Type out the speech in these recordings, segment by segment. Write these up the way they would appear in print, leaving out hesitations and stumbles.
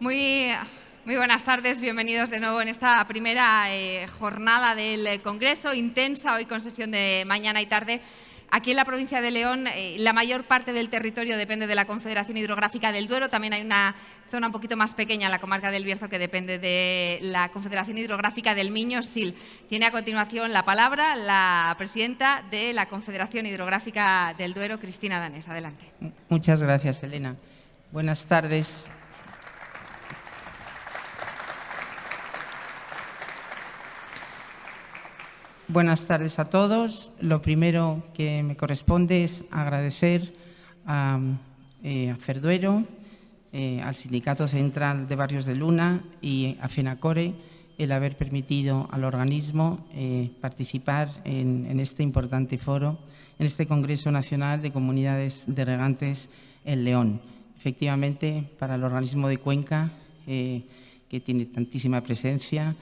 Muy buenas tardes, bienvenidos de nuevo en esta primera jornada del Congreso, intensa hoy con sesión de mañana y tarde. Aquí en la provincia de León, la mayor parte del territorio depende de la Confederación Hidrográfica del Duero. También hay una zona un poquito más pequeña, la comarca del Bierzo, que depende de la Confederación Hidrográfica del Miño-Sil. Tiene a continuación la palabra la presidenta de la Confederación Hidrográfica del Duero, Cristina Danés. Adelante. Muchas gracias, Elena. Buenas tardes. Buenas tardes a todos. Lo primero que me corresponde es agradecer a Ferduero, al Sindicato Central de Barrios de Luna y a FENACORE el haber permitido al organismo participar en este importante foro, en este Congreso Nacional de Comunidades de Regantes en León. Efectivamente, para el organismo de Cuenca, que tiene tantísima presencia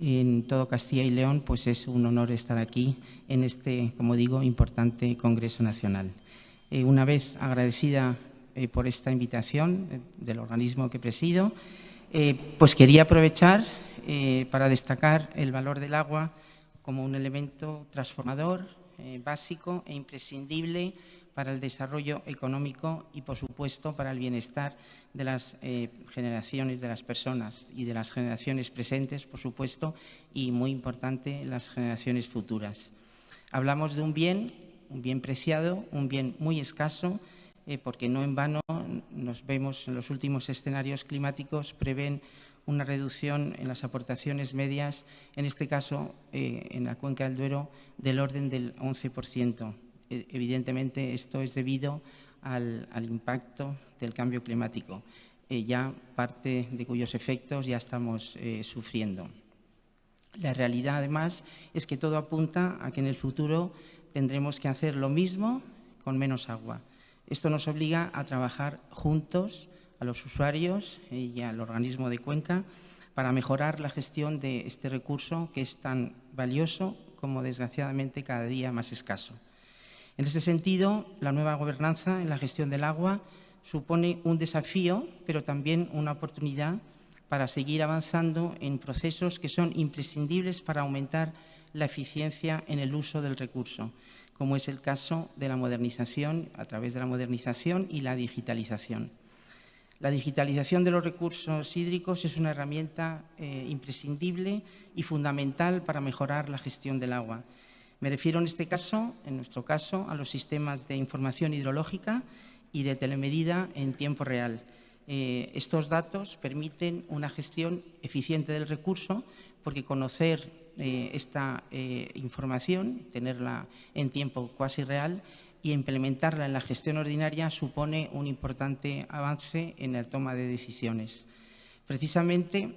en todo Castilla y León, pues es un honor estar aquí en este, como digo, importante Congreso Nacional. Una vez agradecida por esta invitación del organismo que presido, pues quería aprovechar para destacar el valor del agua como un elemento transformador, básico e imprescindible para el desarrollo económico y, por supuesto, para el bienestar de las generaciones, de las personas y de las generaciones presentes, por supuesto, y, muy importante, las generaciones futuras. Hablamos de un bien preciado, un bien muy escaso, porque no en vano nos vemos en los últimos escenarios climáticos, prevén una reducción en las aportaciones medias, en este caso en la cuenca del Duero, del orden del 11%. Evidentemente, esto es debido al impacto del cambio climático, ya parte de cuyos efectos ya estamos sufriendo. La realidad, además, es que todo apunta a que en el futuro tendremos que hacer lo mismo con menos agua. Esto nos obliga a trabajar juntos, a los usuarios y al organismo de Cuenca, para mejorar la gestión de este recurso que es tan valioso como, desgraciadamente, cada día más escaso. En este sentido, la nueva gobernanza en la gestión del agua supone un desafío, pero también una oportunidad para seguir avanzando en procesos que son imprescindibles para aumentar la eficiencia en el uso del recurso, como es el caso de la modernización, a través de la modernización y la digitalización. La digitalización de los recursos hídricos es una herramienta imprescindible y fundamental para mejorar la gestión del agua. Me refiero en nuestro caso, a los sistemas de información hidrológica y de telemedida en tiempo real. Estos datos permiten una gestión eficiente del recurso, porque conocer esta información, tenerla en tiempo cuasi real y implementarla en la gestión ordinaria supone un importante avance en la toma de decisiones. Precisamente,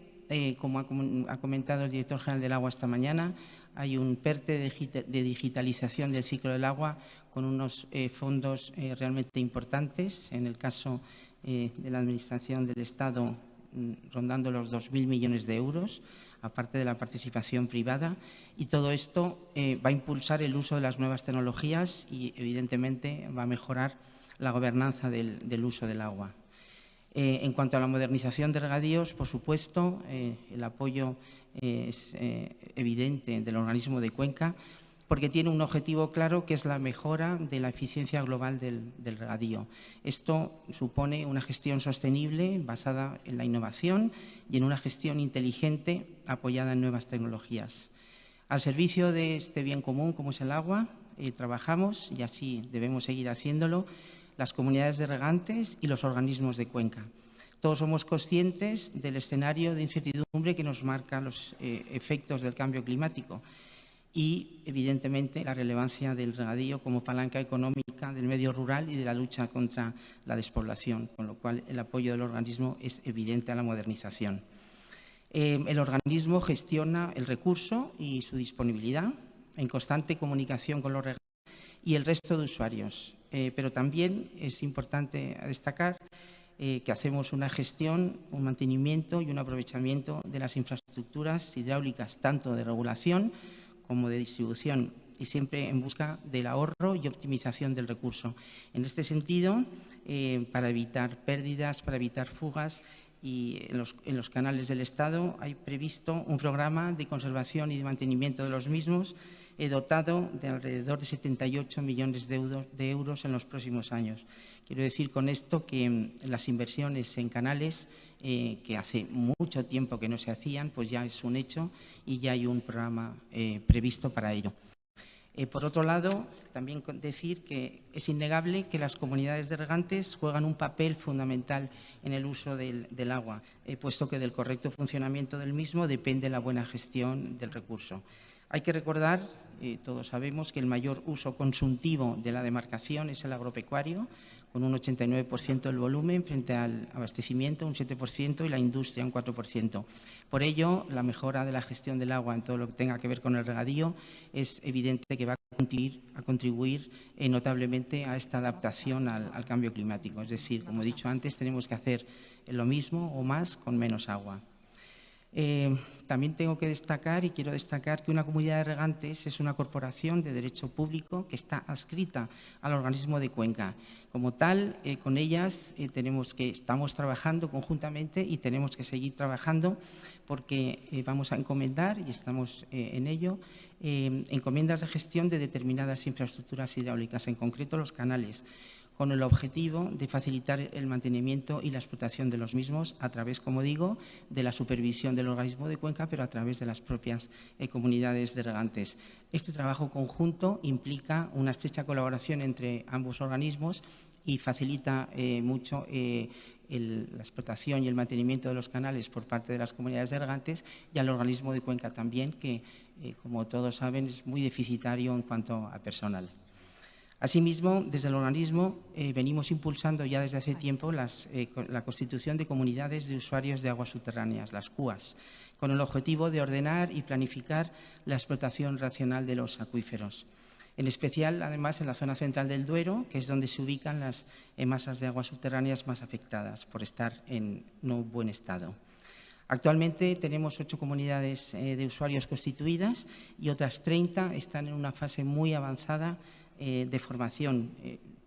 como ha comentado el director general del agua esta mañana, hay un PERTE de digitalización del ciclo del agua con unos fondos realmente importantes, en el caso de la Administración del Estado rondando los 2.000 millones de euros, aparte de la participación privada, y todo esto va a impulsar el uso de las nuevas tecnologías y, evidentemente, va a mejorar la gobernanza del uso del agua. En cuanto a la modernización de regadíos, por supuesto, el apoyo es evidente del organismo de Cuenca, porque tiene un objetivo claro, que es la mejora de la eficiencia global del regadío. Esto supone una gestión sostenible basada en la innovación y en una gestión inteligente apoyada en nuevas tecnologías. Al servicio de este bien común, como es el agua, trabajamos, y así debemos seguir haciéndolo, las comunidades de regantes y los organismos de Cuenca. Todos somos conscientes del escenario de incertidumbre que nos marca los efectos del cambio climático y, evidentemente, la relevancia del regadío como palanca económica del medio rural y de la lucha contra la despoblación, con lo cual el apoyo del organismo es evidente a la modernización. El organismo gestiona el recurso y su disponibilidad en constante comunicación con los regantes y el resto de usuarios, pero también es importante destacar que hacemos una gestión, un mantenimiento y un aprovechamiento de las infraestructuras hidráulicas, tanto de regulación como de distribución, y siempre en busca del ahorro y optimización del recurso. En este sentido, para evitar pérdidas, para evitar fugas, y en los canales del Estado hay previsto un programa de conservación y de mantenimiento de los mismos dotado de alrededor de 78 millones de euros en los próximos años. Quiero decir con esto que las inversiones en canales, que hace mucho tiempo que no se hacían, pues ya es un hecho y ya hay un programa previsto para ello. Por otro lado, también decir que es innegable que las comunidades de regantes juegan un papel fundamental en el uso del agua, puesto que del correcto funcionamiento del mismo depende la buena gestión del recurso. Hay que recordar, todos sabemos, que el mayor uso consultivo de la demarcación es el agropecuario, con un 89% del volumen frente al abastecimiento, un 7%, y la industria, un 4%. Por ello, la mejora de la gestión del agua en todo lo que tenga que ver con el regadío es evidente que va a contribuir notablemente a esta adaptación al cambio climático. Es decir, como he dicho antes, tenemos que hacer lo mismo o más con menos agua. También tengo que destacar y quiero destacar que una comunidad de regantes es una corporación de derecho público que está adscrita al organismo de Cuenca. Como tal, con ellas estamos trabajando conjuntamente y tenemos que seguir trabajando porque vamos a encomendar, y estamos en ello, encomiendas de gestión de determinadas infraestructuras hidráulicas, en concreto los canales, con el objetivo de facilitar el mantenimiento y la explotación de los mismos a través, como digo, de la supervisión del organismo de Cuenca, pero a través de las propias comunidades de regantes. Este trabajo conjunto implica una estrecha colaboración entre ambos organismos y facilita mucho la explotación y el mantenimiento de los canales por parte de las comunidades de regantes y al organismo de Cuenca también, que, como todos saben, es muy deficitario en cuanto a personal. Asimismo, desde el organismo venimos impulsando ya desde hace tiempo la constitución de comunidades de usuarios de aguas subterráneas, las CUAS, con el objetivo de ordenar y planificar la explotación racional de los acuíferos. En especial, además, en la zona central del Duero, que es donde se ubican las masas de aguas subterráneas más afectadas por estar en no buen estado. Actualmente tenemos 8 comunidades de usuarios constituidas y otras 30 están en una fase muy avanzada de formación.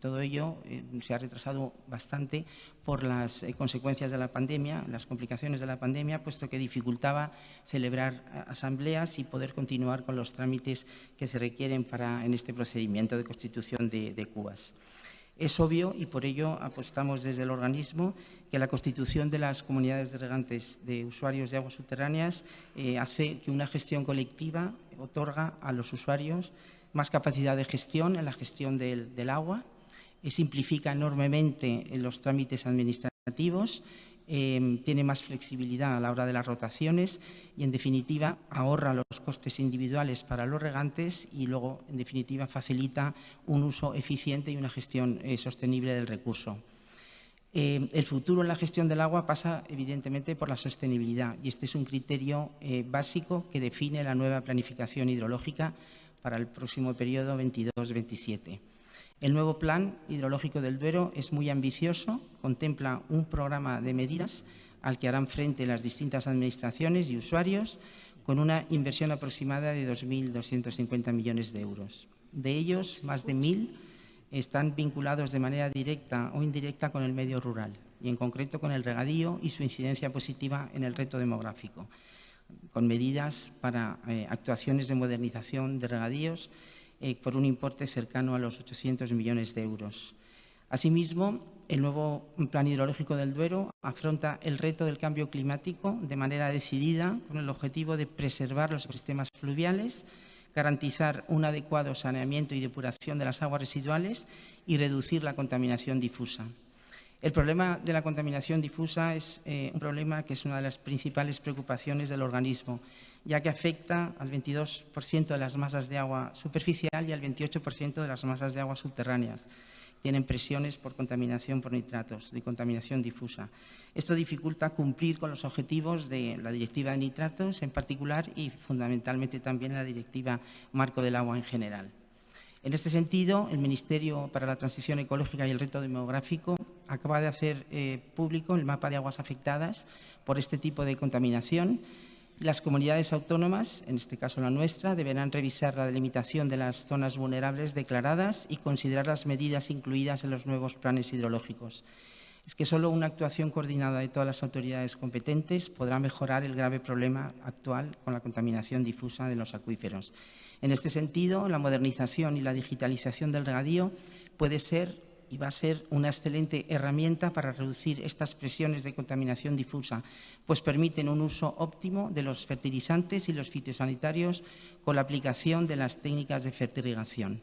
Todo ello se ha retrasado bastante por las consecuencias de la pandemia, las complicaciones de la pandemia, puesto que dificultaba celebrar asambleas y poder continuar con los trámites que se requieren en este procedimiento de constitución de CUAS. Es obvio, y por ello apostamos desde el organismo, que la constitución de las comunidades de regantes de usuarios de aguas subterráneas hace que una gestión colectiva otorga a los usuarios más capacidad de gestión en la gestión del agua, simplifica enormemente los trámites administrativos, tiene más flexibilidad a la hora de las rotaciones y, en definitiva, ahorra los costes individuales para los regantes y luego, en definitiva, facilita un uso eficiente y una gestión sostenible del recurso. El futuro en la gestión del agua pasa, evidentemente, por la sostenibilidad, y este es un criterio básico que define la nueva planificación hidrológica para el próximo periodo 22-27. El nuevo Plan Hidrológico del Duero es muy ambicioso, contempla un programa de medidas al que harán frente las distintas administraciones y usuarios, con una inversión aproximada de 2.250 millones de euros. De ellos, más de 1.000 están vinculados de manera directa o indirecta con el medio rural y, en concreto, con el regadío y su incidencia positiva en el reto demográfico, con medidas para actuaciones de modernización de regadíos por un importe cercano a los 800 millones de euros. Asimismo, el nuevo Plan Hidrológico del Duero afronta el reto del cambio climático de manera decidida, con el objetivo de preservar los ecosistemas fluviales, garantizar un adecuado saneamiento y depuración de las aguas residuales y reducir la contaminación difusa. El problema de la contaminación difusa es un problema que es una de las principales preocupaciones del organismo, ya que afecta al 22% de las masas de agua superficial y al 28% de las masas de agua subterráneas. Tienen presiones por contaminación por nitratos, de contaminación difusa. Esto dificulta cumplir con los objetivos de la Directiva de Nitratos en particular y fundamentalmente también la Directiva Marco del Agua en general. En este sentido, el Ministerio para la Transición Ecológica y el Reto Demográfico acaba de hacer público el mapa de aguas afectadas por este tipo de contaminación. Las comunidades autónomas, en este caso la nuestra, deberán revisar la delimitación de las zonas vulnerables declaradas y considerar las medidas incluidas en los nuevos planes hidrológicos. es que solo una actuación coordinada de todas las autoridades competentes podrá mejorar el grave problema actual con la contaminación difusa de los acuíferos. En este sentido, la modernización y la digitalización del regadío puede ser y va a ser una excelente herramienta para reducir estas presiones de contaminación difusa, pues permiten un uso óptimo de los fertilizantes y los fitosanitarios con la aplicación de las técnicas de fertirrigación.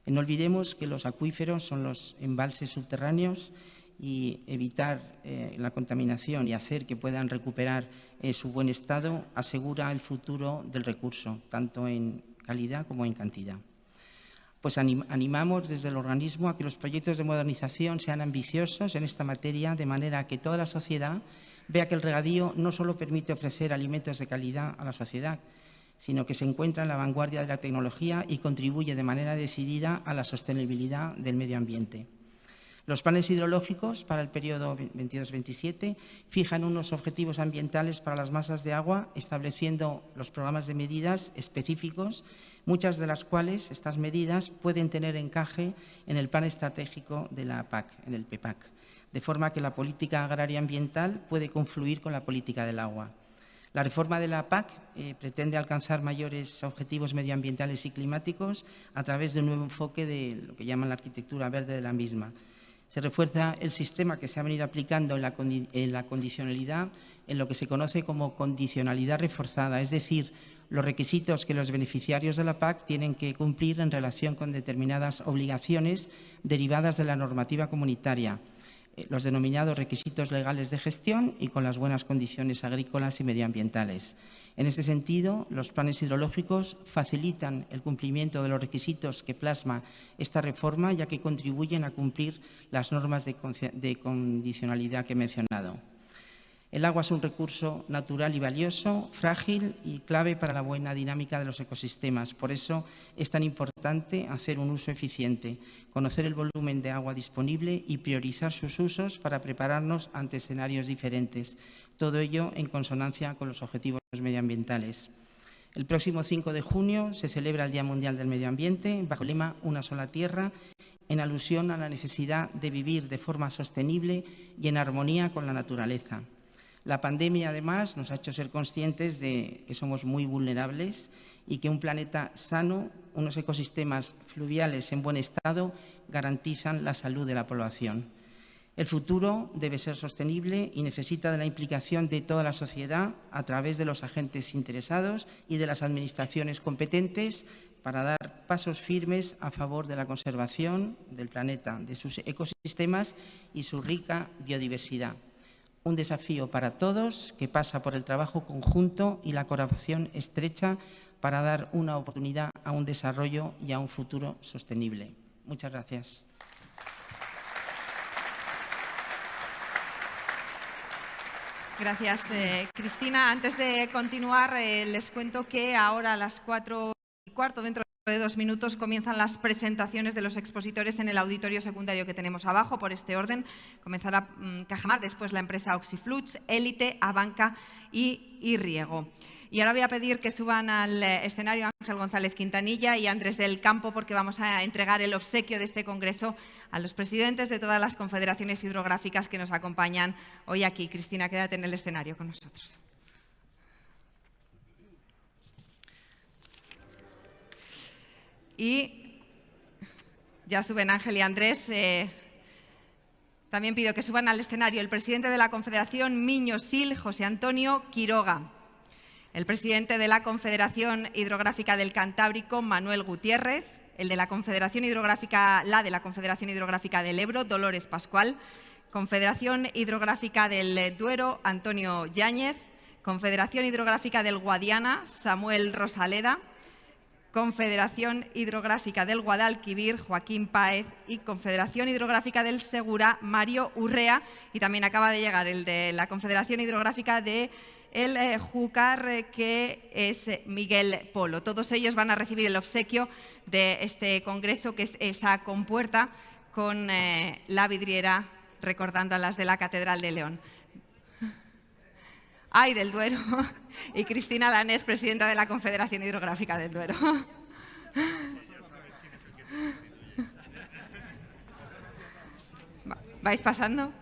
No olvidemos que los acuíferos son los embalses subterráneos y evitar la contaminación y hacer que puedan recuperar su buen estado asegura el futuro del recurso, tanto en calidad como en cantidad. Pues animamos desde el organismo a que los proyectos de modernización sean ambiciosos en esta materia, de manera que toda la sociedad vea que el regadío no solo permite ofrecer alimentos de calidad a la sociedad, sino que se encuentra en la vanguardia de la tecnología y contribuye de manera decidida a la sostenibilidad del medio ambiente. Los planes hidrológicos para el periodo 22-27 fijan unos objetivos ambientales para las masas de agua, estableciendo los programas de medidas específicos, muchas de las cuales estas medidas pueden tener encaje en el plan estratégico de la PAC, en el PEPAC, de forma que la política agraria ambiental puede confluir con la política del agua. La reforma de la PAC pretende alcanzar mayores objetivos medioambientales y climáticos a través de un nuevo enfoque de lo que llaman la arquitectura verde de la misma. Se refuerza el sistema que se ha venido aplicando en la condicionalidad, en lo que se conoce como condicionalidad reforzada, es decir, los requisitos que los beneficiarios de la PAC tienen que cumplir en relación con determinadas obligaciones derivadas de la normativa comunitaria, los denominados requisitos legales de gestión y con las buenas condiciones agrícolas y medioambientales. En este sentido, los planes hidrológicos facilitan el cumplimiento de los requisitos que plasma esta reforma, ya que contribuyen a cumplir las normas de condicionalidad que he mencionado. El agua es un recurso natural y valioso, frágil y clave para la buena dinámica de los ecosistemas. Por eso es tan importante hacer un uso eficiente, conocer el volumen de agua disponible y priorizar sus usos para prepararnos ante escenarios diferentes. Todo ello en consonancia con los objetivos medioambientales. El próximo 5 de junio se celebra el Día Mundial del Medio Ambiente bajo el lema Una sola tierra, en alusión a la necesidad de vivir de forma sostenible y en armonía con la naturaleza. La pandemia, además, nos ha hecho ser conscientes de que somos muy vulnerables y que un planeta sano, unos ecosistemas fluviales en buen estado, garantizan la salud de la población. El futuro debe ser sostenible y necesita de la implicación de toda la sociedad a través de los agentes interesados y de las administraciones competentes para dar pasos firmes a favor de la conservación del planeta, de sus ecosistemas y su rica biodiversidad. Un desafío para todos que pasa por el trabajo conjunto y la colaboración estrecha para dar una oportunidad a un desarrollo y a un futuro sostenible. Muchas gracias. Gracias, Cristina. Antes de continuar, les cuento que ahora a las 4:15, dentro de 2 minutos, comienzan las presentaciones de los expositores en el auditorio secundario que tenemos abajo. Por este orden, comenzará Cajamar, después la empresa Oxiflux, Élite, Abanca y Riego. Y ahora voy a pedir que suban al escenario Ángel González Quintanilla y Andrés del Campo, porque vamos a entregar el obsequio de este congreso a los presidentes de todas las confederaciones hidrográficas que nos acompañan hoy aquí. Cristina, quédate en el escenario con nosotros. Y ya suben Ángel y Andrés. También pido que suban al escenario el presidente de la Confederación Miño-Sil, José Antonio Quiroga. El presidente de la Confederación Hidrográfica del Cantábrico, Manuel Gutiérrez. El de la Confederación Hidrográfica, de la Confederación Hidrográfica del Ebro, Dolores Pascual. Confederación Hidrográfica del Duero, Antonio Yáñez. Confederación Hidrográfica del Guadiana, Samuel Rosaleda. Confederación Hidrográfica del Guadalquivir, Joaquín Páez, y Confederación Hidrográfica del Segura, Mario Urrea, y también acaba de llegar el de la Confederación Hidrográfica de el Júcar, que es Miguel Polo. Todos ellos van a recibir el obsequio de este congreso, que es esa compuerta con la vidriera recordando a las de la Catedral de León. Ay, del Duero, y Cristina Lanés, presidenta de la Confederación Hidrográfica del Duero. ¿Vais pasando?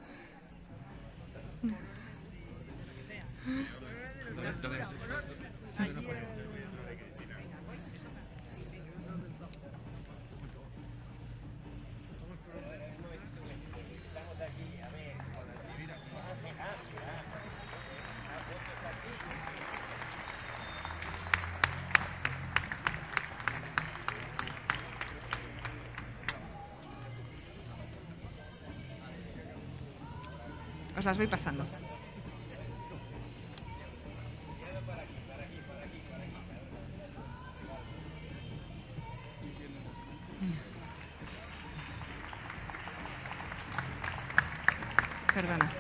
Os las voy pasando. Perdona.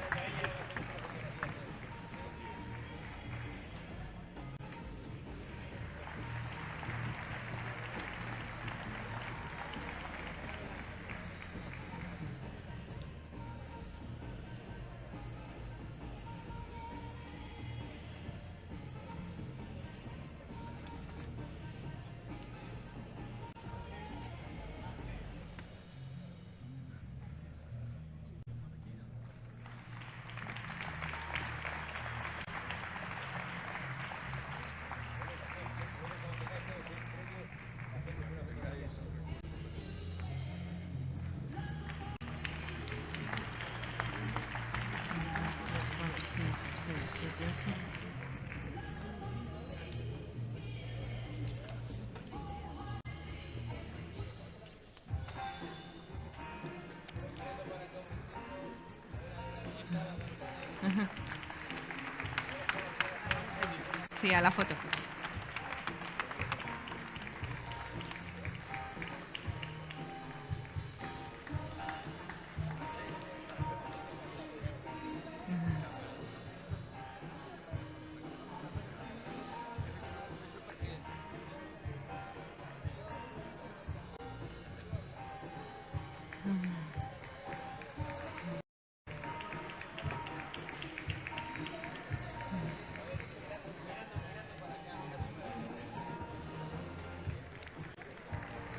Sí, a la foto.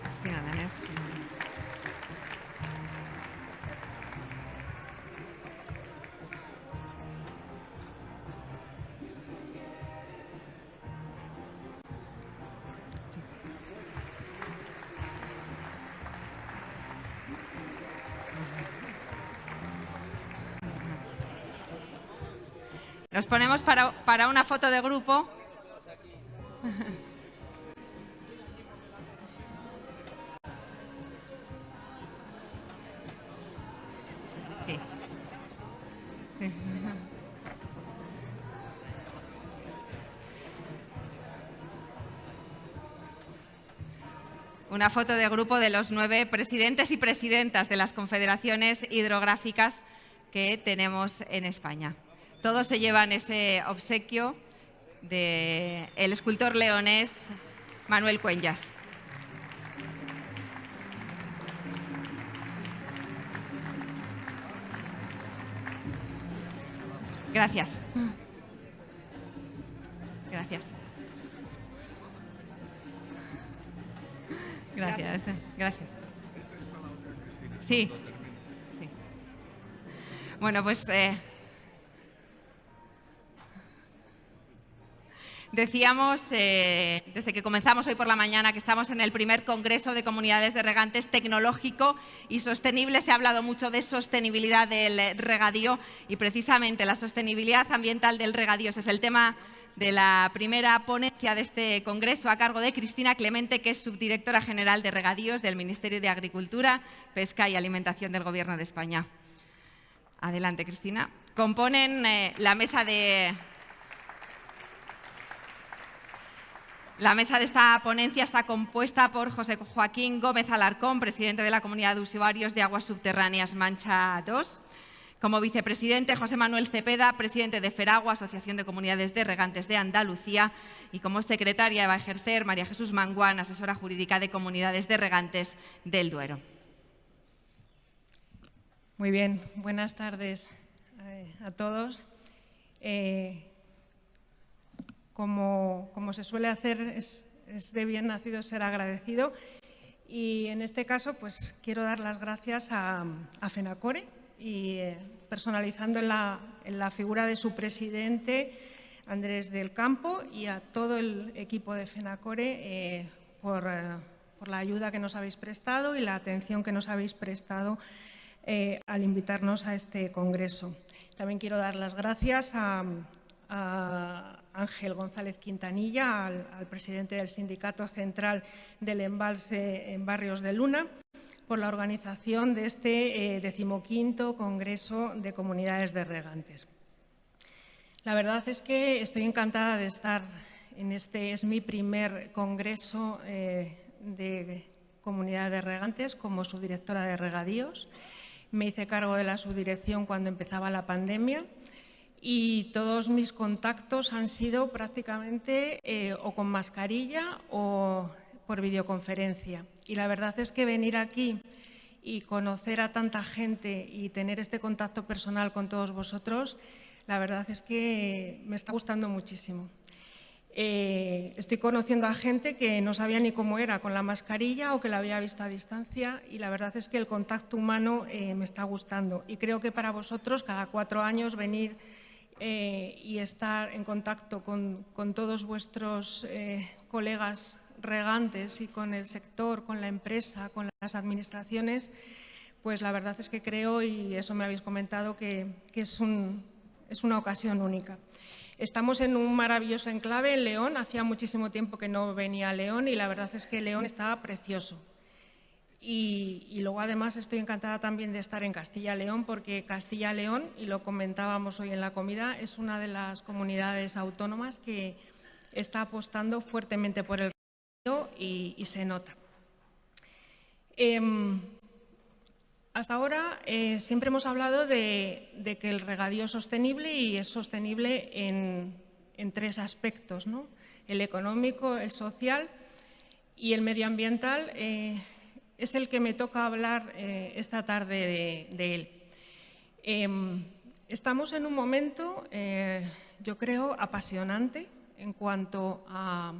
Cristina Danés. Sí. Nos ponemos para una foto de grupo. Sí. Sí. Una foto de grupo de los 9 presidentes y presidentas de las confederaciones hidrográficas que tenemos en España. Todos se llevan ese obsequio del escultor leonés Manuel Cuenyas. Gracias. Gracias. Gracias. Gracias. Sí. Sí. Bueno, pues decíamos desde que comenzamos hoy por la mañana que estamos en el primer Congreso de Comunidades de Regantes tecnológico y sostenible. Se ha hablado mucho de sostenibilidad del regadío y precisamente la sostenibilidad ambiental del regadío es el tema de la primera ponencia de este Congreso a cargo de Cristina Clemente, que es subdirectora general de Regadíos del Ministerio de Agricultura, Pesca y Alimentación del Gobierno de España. Adelante, Cristina. Componen la mesa de esta ponencia está compuesta por José Joaquín Gómez Alarcón, presidente de la Comunidad de Usuarios de Aguas Subterráneas Mancha 2. Como vicepresidente, José Manuel Cepeda, presidente de FERAGUA, Asociación de Comunidades de Regantes de Andalucía. Y como secretaria va a ejercer María Jesús Manguán, asesora jurídica de Comunidades de Regantes del Duero. Muy bien, buenas tardes a todos. Como se suele hacer, es de bien nacido ser agradecido y en este caso pues quiero dar las gracias a FENACORE y personalizando en la figura de su presidente Andrés del Campo y a todo el equipo de FENACORE por la ayuda que nos habéis prestado y la atención que nos habéis prestado al invitarnos a este congreso. También quiero dar las gracias a Ángel González Quintanilla, al presidente del Sindicato Central del Embalse en Barrios de Luna, por la organización de este 15º Congreso de Comunidades de Regantes. La verdad es que estoy encantada de estar en este, es mi primer congreso de Comunidades de Regantes como subdirectora de regadíos. Me hice cargo de la subdirección cuando empezaba la pandemia y todos mis contactos han sido prácticamente o con mascarilla o por videoconferencia. Y la verdad es que venir aquí y conocer a tanta gente y tener este contacto personal con todos vosotros, la verdad es que me está gustando muchísimo. Estoy conociendo a gente que no sabía ni cómo era con la mascarilla o que la había visto a distancia y la verdad es que el contacto humano me está gustando. Y creo que para vosotros, cada 4 años, venir y estar en contacto con todos vuestros colegas regantes y con el sector, con la empresa, con las administraciones, pues la verdad es que creo, y eso me habéis comentado, que es una ocasión única. Estamos en un maravilloso enclave en León. Hacía muchísimo tiempo que no venía a León y la verdad es que León estaba precioso. Y luego, además, estoy encantada también de estar en Castilla-León porque Castilla-León, y lo comentábamos hoy en la comida, es una de las comunidades autónomas que está apostando fuertemente por el regadío y se nota. Hasta ahora siempre hemos hablado de que el regadío es sostenible y es sostenible en 3 aspectos, ¿no? El económico, el social y el medioambiental es el que me toca hablar esta tarde de él. Estamos en un momento, yo creo, apasionante en cuanto a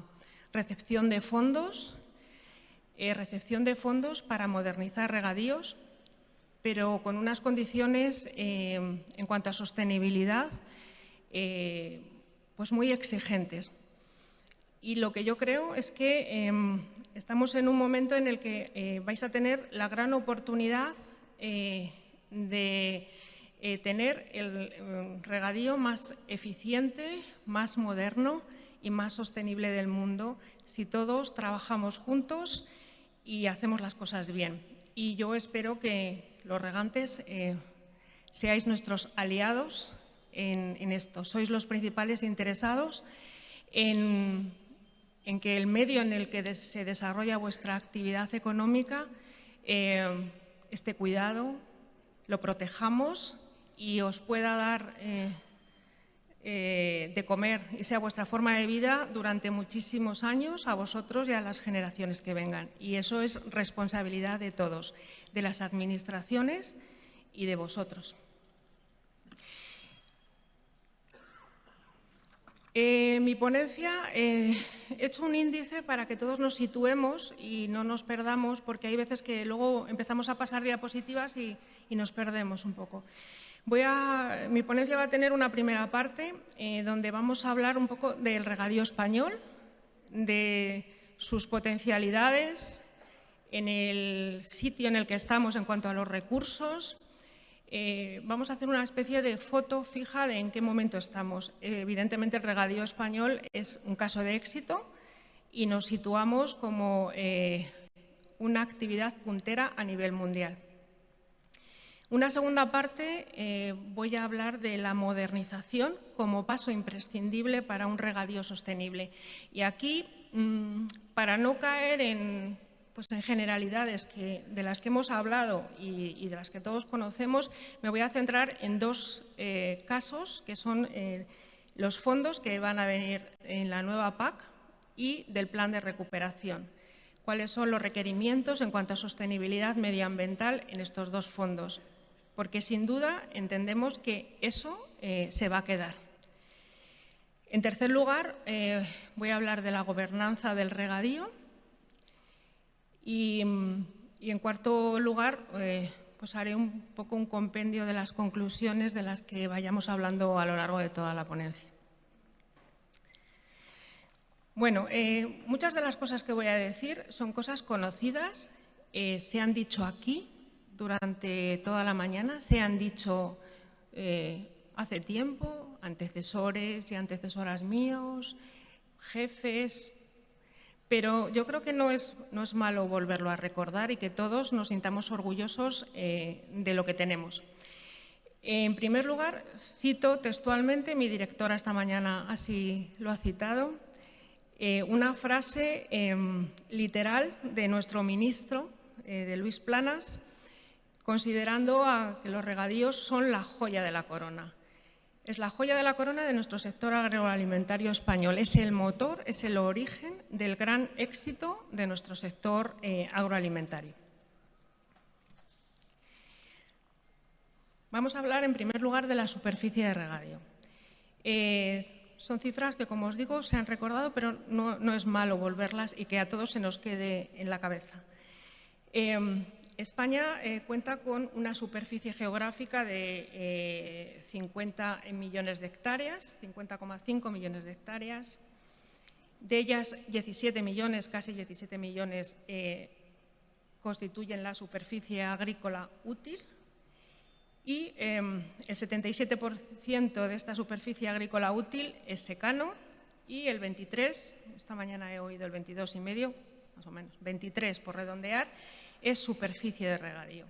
recepción de fondos para modernizar regadíos, pero con unas condiciones en cuanto a sostenibilidad pues muy exigentes. Y lo que yo creo es que estamos en un momento en el que vais a tener la gran oportunidad de tener el regadío más eficiente, más moderno y más sostenible del mundo si todos trabajamos juntos y hacemos las cosas bien. Y yo espero que los regantes seáis nuestros aliados en esto. Sois los principales interesados en que el medio en el que se desarrolla vuestra actividad económica esté cuidado, lo protejamos y os pueda dar de comer y sea vuestra forma de vida durante muchísimos años a vosotros y a las generaciones que vengan. Y eso es responsabilidad de todos, de las administraciones y de vosotros. Mi ponencia, he hecho un índice para que todos nos situemos y no nos perdamos, porque hay veces que luego empezamos a pasar diapositivas y nos perdemos un poco. Mi ponencia va a tener una primera parte donde vamos a hablar un poco del regadío español, de sus potencialidades, en el sitio en el que estamos en cuanto a los recursos. Vamos a hacer una especie de foto fija de en qué momento estamos. Evidentemente, el regadío español es un caso de éxito y nos situamos como una actividad puntera a nivel mundial. Una segunda parte, voy a hablar de la modernización como paso imprescindible para un regadío sostenible. Y aquí, para no caer en generalidades de las que hemos hablado y de las que todos conocemos, me voy a centrar en 2 casos, que son los fondos que van a venir en la nueva PAC y del plan de recuperación. ¿Cuáles son los requerimientos en cuanto a sostenibilidad medioambiental en estos 2 fondos? Porque sin duda entendemos que eso se va a quedar. En tercer lugar, voy a hablar de la gobernanza del regadío y en cuarto lugar, pues haré un poco un compendio de las conclusiones de las que vayamos hablando a lo largo de toda la ponencia. Bueno, muchas de las cosas que voy a decir son cosas conocidas, se han dicho aquí durante toda la mañana, se han dicho hace tiempo, antecesores y antecesoras míos, jefes, pero yo creo que no es malo volverlo a recordar y que todos nos sintamos orgullosos de lo que tenemos. En primer lugar, cito textualmente, mi directora esta mañana así lo ha citado, una frase literal de nuestro ministro, de Luis Planas, considerando que los regadíos son la joya de la corona. Es la joya de la corona de nuestro sector agroalimentario español. Es el motor, es el origen del gran éxito de nuestro sector agroalimentario. Vamos a hablar en primer lugar de la superficie de regadío. Son cifras que, como os digo, se han recordado, pero no es malo volverlas y que a todos se nos quede en la cabeza. España cuenta con una superficie geográfica de 50 millones de hectáreas, 50,5 millones de hectáreas. De ellas, 17 millones, casi 17 millones, constituyen la superficie agrícola útil. Y el 77% de esta superficie agrícola útil es secano y el 23%, esta mañana he oído el 22,5%, más o menos, 23% por redondear, es superficie de regadío,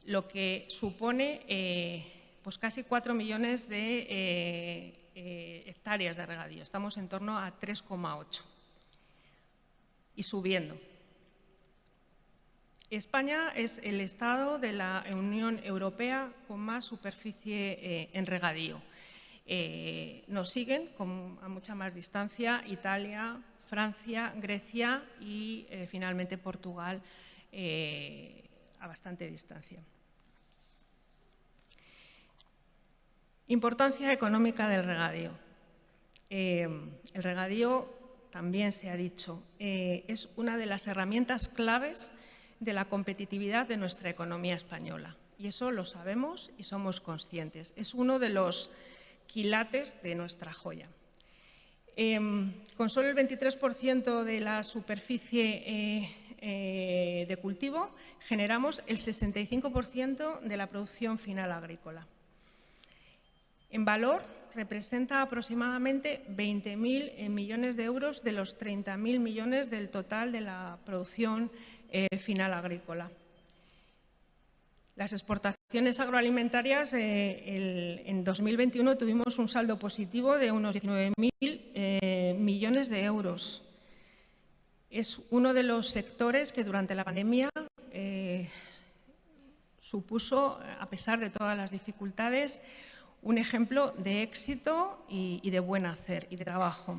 lo que supone pues casi 4 millones de hectáreas de regadío. Estamos en torno a 3,8 y subiendo. España es el Estado de la Unión Europea con más superficie en regadío. Nos siguen a mucha más distancia Italia, Francia, Grecia y finalmente Portugal a bastante distancia. Importancia económica del regadío. El regadío, también se ha dicho, es una de las herramientas claves de la competitividad de nuestra economía española. Y eso lo sabemos y somos conscientes. Es uno de los quilates de nuestra joya. Con solo el 23% de la superficie de cultivo, generamos el 65% de la producción final agrícola. En valor, representa aproximadamente 20.000 millones de euros de los 30.000 millones del total de la producción final agrícola. Las exportaciones agroalimentarias, en 2021 tuvimos un saldo positivo de unos 19.000 millones de euros. Es uno de los sectores que durante la pandemia supuso, a pesar de todas las dificultades, un ejemplo de éxito y de buen hacer y de trabajo.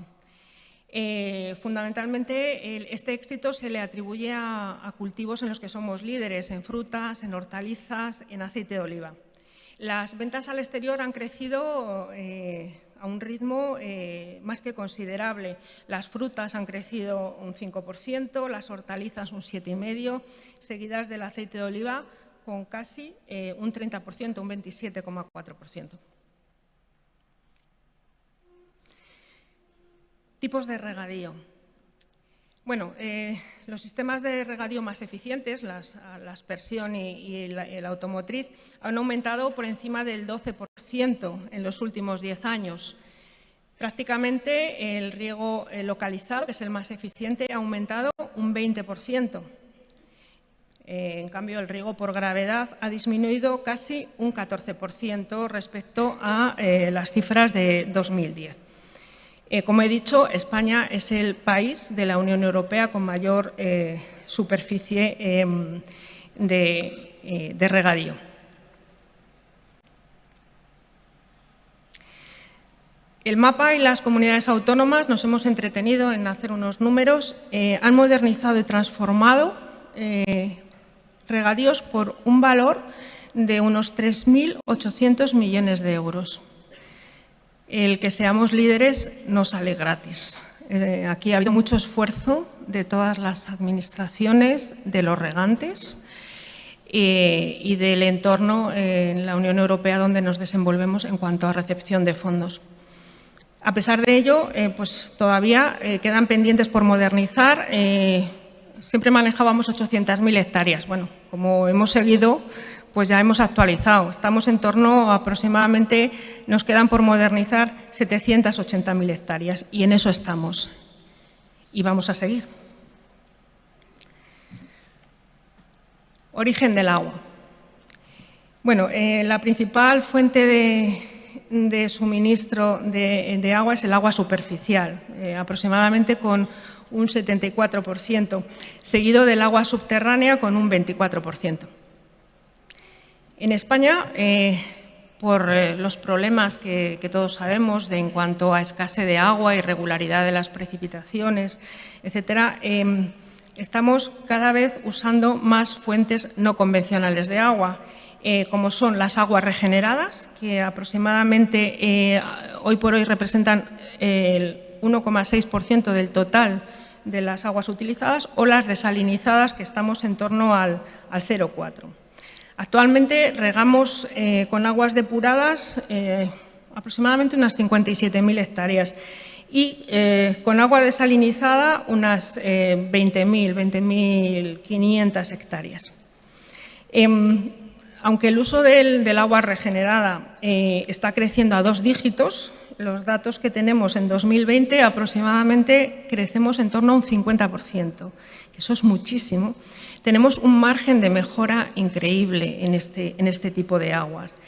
Fundamentalmente, este éxito se le atribuye a cultivos en los que somos líderes, en frutas, en hortalizas, en aceite de oliva. Las ventas al exterior han crecido a un ritmo más que considerable. Las frutas han crecido un 5%, las hortalizas un 7,5%, seguidas del aceite de oliva con casi un 30%, un 27,4%. Tipos de regadío. Bueno, los sistemas de regadío más eficientes, la aspersión y el automotriz, han aumentado por encima del 12% en los últimos 10 años. Prácticamente el riego localizado, que es el más eficiente, ha aumentado un 20%. En cambio, el riego por gravedad ha disminuido casi un 14% respecto a las cifras de 2010. Como he dicho, España es el país de la Unión Europea con mayor superficie de regadío. El mapa y las comunidades autónomas, nos hemos entretenido en hacer unos números, han modernizado y transformado regadíos por un valor de unos 3.800 millones de euros. El que seamos líderes no sale gratis. Aquí ha habido mucho esfuerzo de todas las administraciones, de los regantes y del entorno en la Unión Europea donde nos desenvolvemos en cuanto a recepción de fondos. A pesar de ello, pues todavía quedan pendientes por modernizar. Siempre manejábamos 800.000 hectáreas. Bueno, como hemos seguido, pues ya hemos actualizado. Estamos en torno a aproximadamente, nos quedan por modernizar 780.000 hectáreas y en eso estamos. Y vamos a seguir. Origen del agua. Bueno, la principal fuente de suministro de agua es el agua superficial, aproximadamente con un 74%, seguido del agua subterránea con un 24%. En España, por los problemas que todos sabemos en cuanto a escasez de agua, irregularidad de las precipitaciones, etcétera, estamos cada vez usando más fuentes no convencionales de agua, como son las aguas regeneradas, que aproximadamente hoy por hoy representan el 1,6% del total de las aguas utilizadas, o las desalinizadas, que estamos en torno al 0,4%. Actualmente regamos con aguas depuradas aproximadamente unas 57.000 hectáreas y con agua desalinizada unas 20.500 hectáreas. Aunque el uso del agua regenerada está creciendo a 2 dígitos, los datos que tenemos en 2020 aproximadamente crecemos en torno a un 50%, que eso es muchísimo. Tenemos un margen de mejora increíble en este tipo de aguas,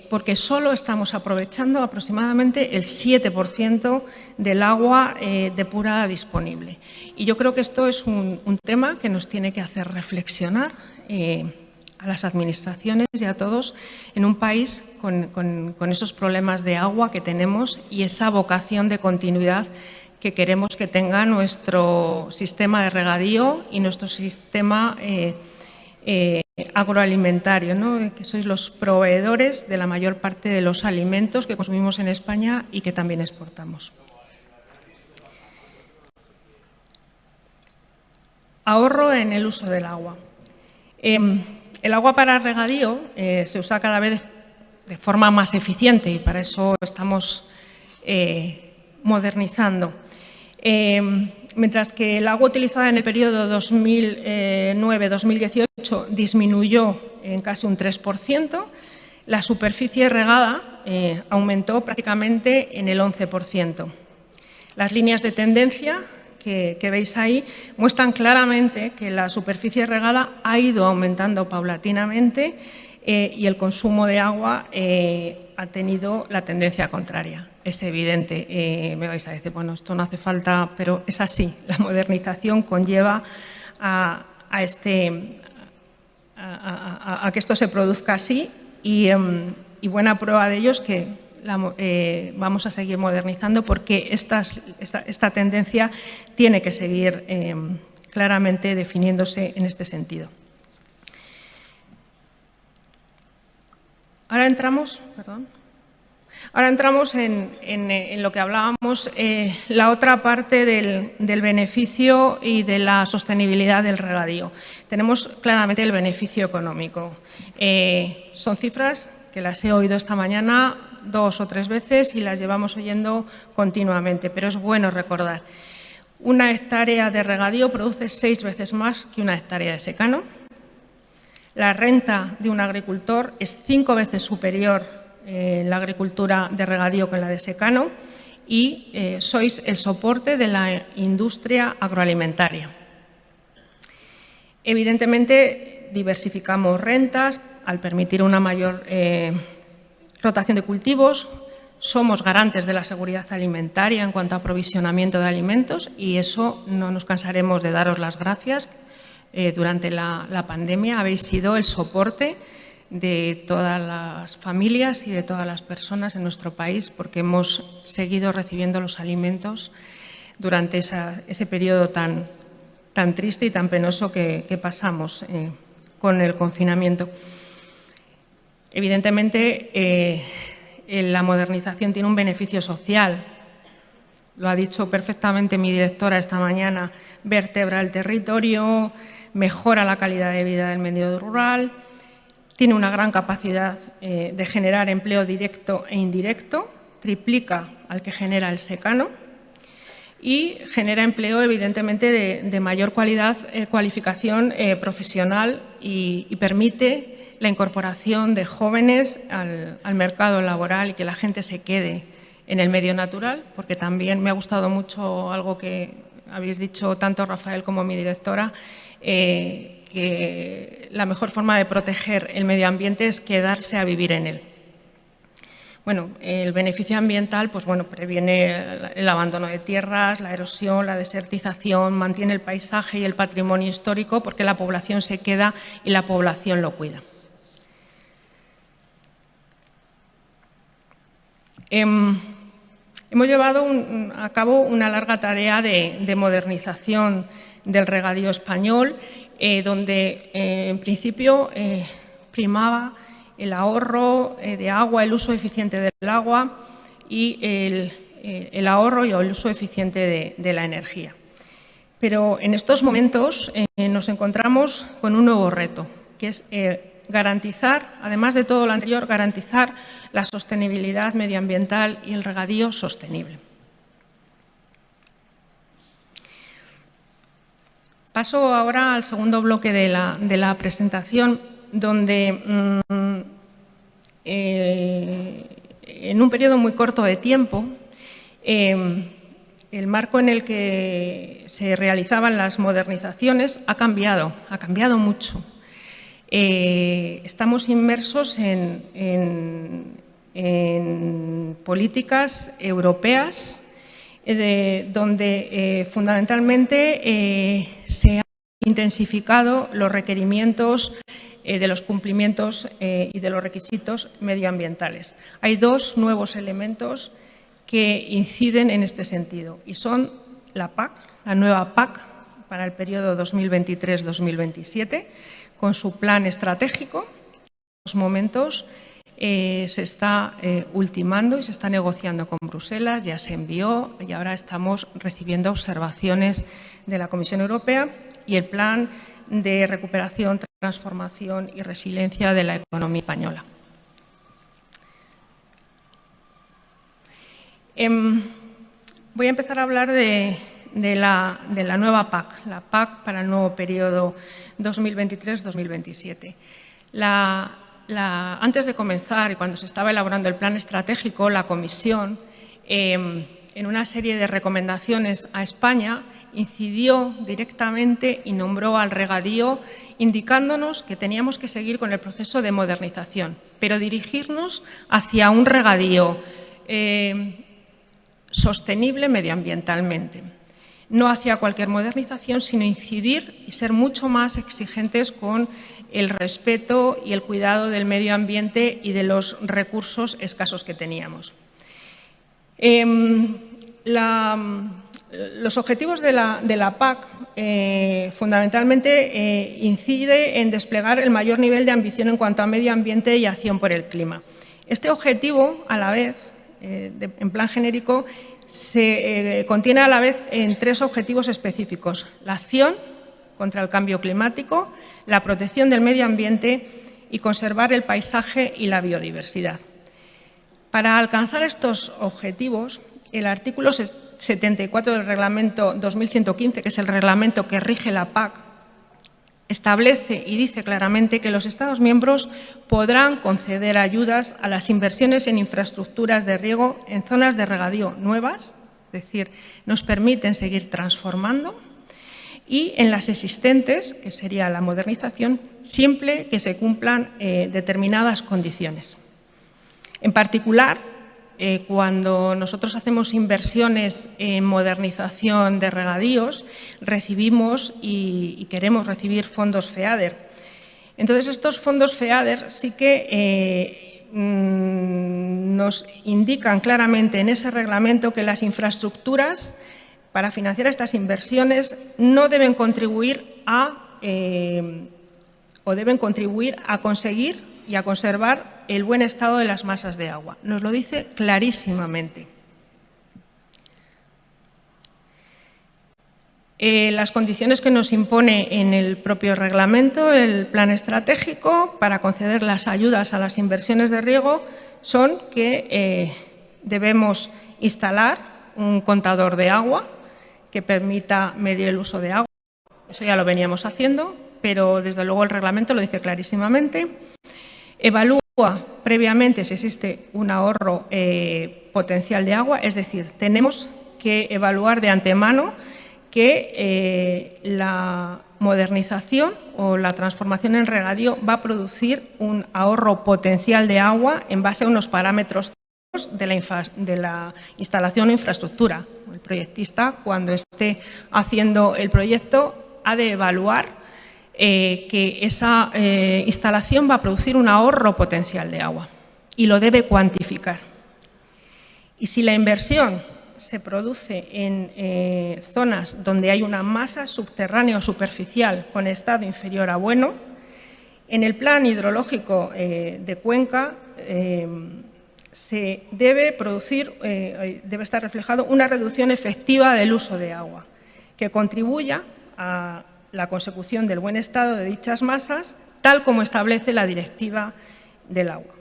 porque solo estamos aprovechando aproximadamente el 7% del agua depurada disponible. Y yo creo que esto es un tema que nos tiene que hacer reflexionar a las administraciones y a todos en un país con esos problemas de agua que tenemos y esa vocación de continuidad que queremos que tenga nuestro sistema de regadío y nuestro sistema agroalimentario, ¿no? Que sois los proveedores de la mayor parte de los alimentos que consumimos en España y que también exportamos. Ahorro en el uso del agua. El agua para regadío se usa cada vez de forma más eficiente y para eso estamos modernizando. Mientras que el agua utilizada en el periodo 2009-2018 disminuyó en casi un 3%, la superficie regada aumentó prácticamente en el 11%. Las líneas de tendencia que veis ahí muestran claramente que la superficie regada ha ido aumentando paulatinamente y el consumo de agua ha tenido la tendencia contraria. Es evidente, me vais a decir, bueno, esto no hace falta, pero es así. La modernización conlleva a que esto se produzca así y buena prueba de ello es que vamos a seguir modernizando porque esta tendencia tiene que seguir claramente definiéndose en este sentido. Ahora entramos en lo que hablábamos, la otra parte del beneficio y de la sostenibilidad del regadío. Tenemos claramente el beneficio económico. Son cifras que las he oído esta mañana 2 o 3 veces y las llevamos oyendo continuamente, pero es bueno recordar. Una hectárea de regadío produce 6 veces más que una hectárea de secano. La renta de un agricultor es 5 veces superior en la agricultura de regadío que en la de secano y sois el soporte de la industria agroalimentaria. Evidentemente, diversificamos rentas al permitir una mayor rotación de cultivos. Somos garantes de la seguridad alimentaria en cuanto a aprovisionamiento de alimentos y eso no nos cansaremos de daros las gracias. Durante la pandemia habéis sido el soporte de todas las familias y de todas las personas en nuestro país porque hemos seguido recibiendo los alimentos durante ese periodo tan triste y tan penoso que pasamos con el confinamiento. Evidentemente, la modernización tiene un beneficio social. Lo ha dicho perfectamente mi directora esta mañana. Vertebra el territorio, mejora la calidad de vida del medio rural, tiene una gran capacidad de generar empleo directo e indirecto, triplica al que genera el secano y genera empleo, evidentemente, de mayor cualificación profesional y permite la incorporación de jóvenes al mercado laboral y que la gente se quede en el medio natural, porque también me ha gustado mucho algo que habéis dicho tanto Rafael como mi directora, que la mejor forma de proteger el medio ambiente es quedarse a vivir en él. Bueno, el beneficio ambiental pues, bueno, previene el abandono de tierras, la erosión, la desertización, mantiene el paisaje y el patrimonio histórico porque la población se queda y la población lo cuida. Hemos llevado a cabo una larga tarea de modernización del regadío español, donde en principio primaba el ahorro de agua, el uso eficiente del agua y el ahorro y el uso eficiente de la energía. Pero en estos momentos nos encontramos con un nuevo reto, que es garantizar, además de todo lo anterior, garantizar la sostenibilidad medioambiental y el regadío sostenible. Paso ahora al segundo bloque de la presentación, donde en un periodo muy corto de tiempo, el marco en el que se realizaban las modernizaciones ha cambiado mucho. Estamos inmersos en políticas europeas donde fundamentalmente se han intensificado los requerimientos de los cumplimientos y de los requisitos medioambientales. Hay dos nuevos elementos que inciden en este sentido y son la PAC, la nueva PAC para el periodo 2023-2027, con su plan estratégico. En estos momentos se está ultimando y se está negociando con Bruselas, ya se envió y ahora estamos recibiendo observaciones de la Comisión Europea y el plan de recuperación, transformación y resiliencia de la economía española. Voy a empezar a hablar de la nueva PAC, la PAC para el nuevo periodo 2023-2027. Antes de comenzar y cuando se estaba elaborando el plan estratégico, la Comisión, en una serie de recomendaciones a España, incidió directamente y nombró al regadío, indicándonos que teníamos que seguir con el proceso de modernización, pero dirigirnos hacia un regadío sostenible medioambientalmente. No hacia cualquier modernización, sino incidir y ser mucho más exigentes con el respeto y el cuidado del medio ambiente y de los recursos escasos que teníamos. Los objetivos de la PAC fundamentalmente incide en desplegar el mayor nivel de ambición en cuanto a medio ambiente y acción por el clima. Este objetivo, a la vez, en plan genérico, se contiene a la vez en tres objetivos específicos: la acción contra el cambio climático, la protección del medio ambiente y conservar el paisaje y la biodiversidad. Para alcanzar estos objetivos, el artículo 74 del Reglamento 2115, que es el reglamento que rige la PAC, establece y dice claramente que los Estados miembros podrán conceder ayudas a las inversiones en infraestructuras de riego en zonas de regadío nuevas, es decir, nos permiten seguir transformando, y en las existentes, que sería la modernización, siempre que se cumplan determinadas condiciones. En particular, cuando nosotros hacemos inversiones en modernización de regadíos, recibimos y queremos recibir fondos FEADER. Entonces, estos fondos FEADER sí que nos indican claramente en ese reglamento que las infraestructuras para financiar estas inversiones no deben contribuir deben contribuir a conseguir y a conservar el buen estado de las masas de agua. Nos lo dice clarísimamente. Las condiciones que nos impone en el propio reglamento, el plan estratégico, para conceder las ayudas a las inversiones de riego son que debemos instalar un contador de agua que permita medir el uso de agua. Eso ya lo veníamos haciendo, pero desde luego el reglamento lo dice clarísimamente. Evalúa previamente si existe un ahorro potencial de agua, es decir, tenemos que evaluar de antemano que la modernización o la transformación en regadío va a producir un ahorro potencial de agua en base a unos parámetros de la instalación o infraestructura. El proyectista, cuando esté haciendo el proyecto, ha de evaluar que esa instalación va a producir un ahorro potencial de agua y lo debe cuantificar. Y si la inversión se produce en zonas donde hay una masa subterránea o superficial con estado inferior a bueno, en el plan hidrológico de Cuenca se debe producir, debe estar reflejado una reducción efectiva del uso de agua que contribuya a la consecución del buen estado de dichas masas, tal como establece la Directiva del Agua.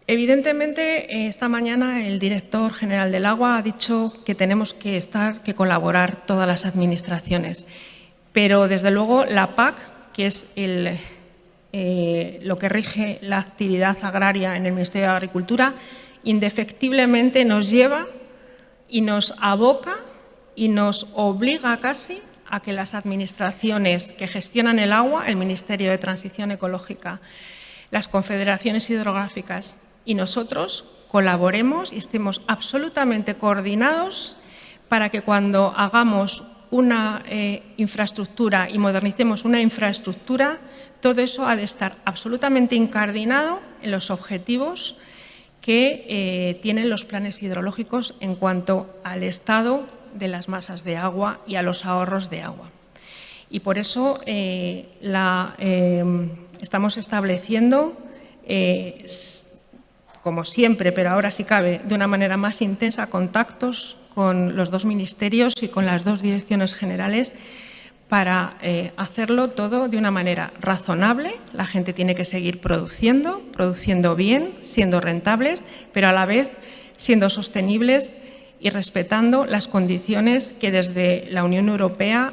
Evidentemente, esta mañana el director general del Agua ha dicho que tenemos que colaborar todas las administraciones, pero desde luego la PAC, que es lo que rige la actividad agraria en el Ministerio de Agricultura, indefectiblemente nos lleva y nos aboca y nos obliga casi a que las administraciones que gestionan el agua, el Ministerio de Transición Ecológica, las confederaciones hidrográficas y nosotros colaboremos y estemos absolutamente coordinados para que cuando hagamos una infraestructura y modernicemos una infraestructura, todo eso ha de estar absolutamente incardinado en los objetivos que tienen los planes hidrológicos en cuanto al estado de las masas de agua y a los ahorros de agua. Y por eso estamos estableciendo, como siempre, pero ahora sí cabe, de una manera más intensa, contactos con los dos ministerios y con las dos direcciones generales para hacerlo todo de una manera razonable. La gente tiene que seguir produciendo bien, siendo rentables, pero a la vez siendo sostenibles y respetando las condiciones que desde la Unión Europea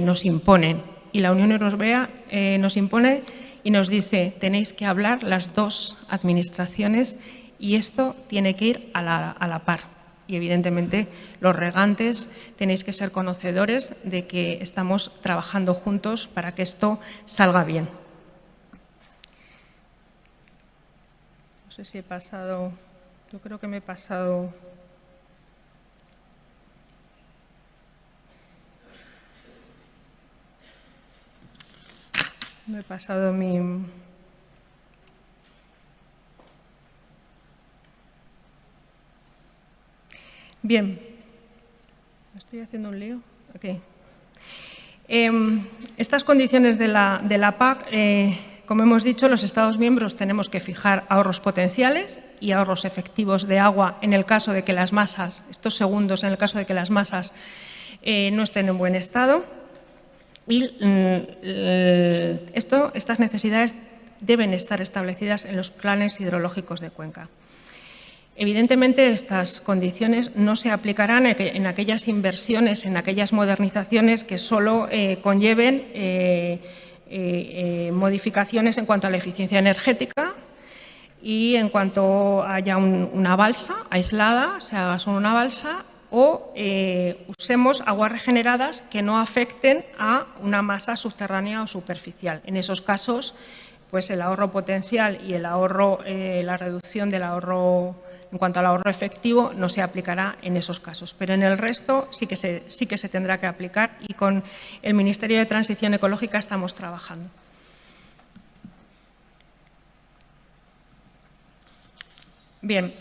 nos imponen. Y la Unión Europea nos impone y nos dice, tenéis que hablar las dos administraciones y esto tiene que ir a la par. Y evidentemente los regantes tenéis que ser conocedores de que estamos trabajando juntos para que esto salga bien. No sé si he pasado, yo creo que me he pasado. Me he pasado mi... Bien. ¿Me estoy haciendo un lío? Okay. Estas condiciones de la PAC, como hemos dicho, los Estados miembros tenemos que fijar ahorros potenciales y ahorros efectivos de agua en el caso de que las masas, estos segundos en el caso de que las masas no estén en buen estado. Y estas necesidades deben estar establecidas en los planes hidrológicos de Cuenca. Evidentemente, estas condiciones no se aplicarán en aquellas inversiones, en aquellas modernizaciones que solo conlleven modificaciones en cuanto a la eficiencia energética y en cuanto haya una balsa aislada, se haga solo una balsa, o usemos aguas regeneradas que no afecten a una masa subterránea o superficial. En esos casos, pues el ahorro potencial y el ahorro, la reducción del ahorro en cuanto al ahorro efectivo no se aplicará en esos casos, pero en el resto sí que se tendrá que aplicar y con el Ministerio de Transición Ecológica estamos trabajando. Bien.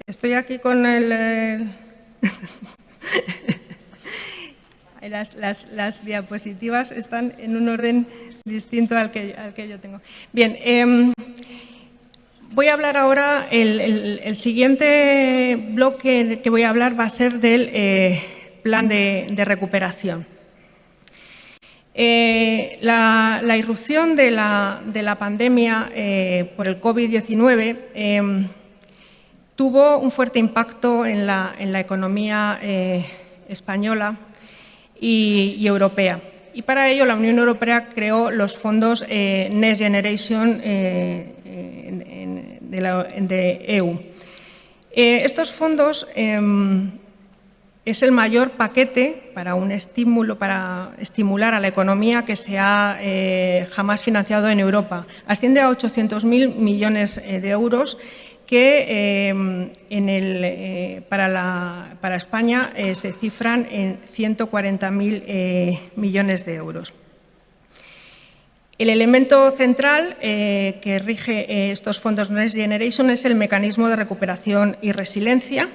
Estoy aquí con las diapositivas están en un orden distinto al que yo tengo. Bien, Voy a hablar ahora, el siguiente bloque que voy a hablar va a ser del plan de recuperación. La irrupción de la pandemia por el COVID-19 tuvo un fuerte impacto en la economía española y europea. Y para ello la Unión Europea creó los fondos Next Generation de EU. Estos fondos es el mayor paquete para un estímulo, para estimular a la economía que se ha jamás financiado en Europa. Asciende a 800.000 millones de euros que para España se cifran en 140.000 millones de euros. El elemento central que rige estos fondos Next Generation es el mecanismo de recuperación y resiliencia,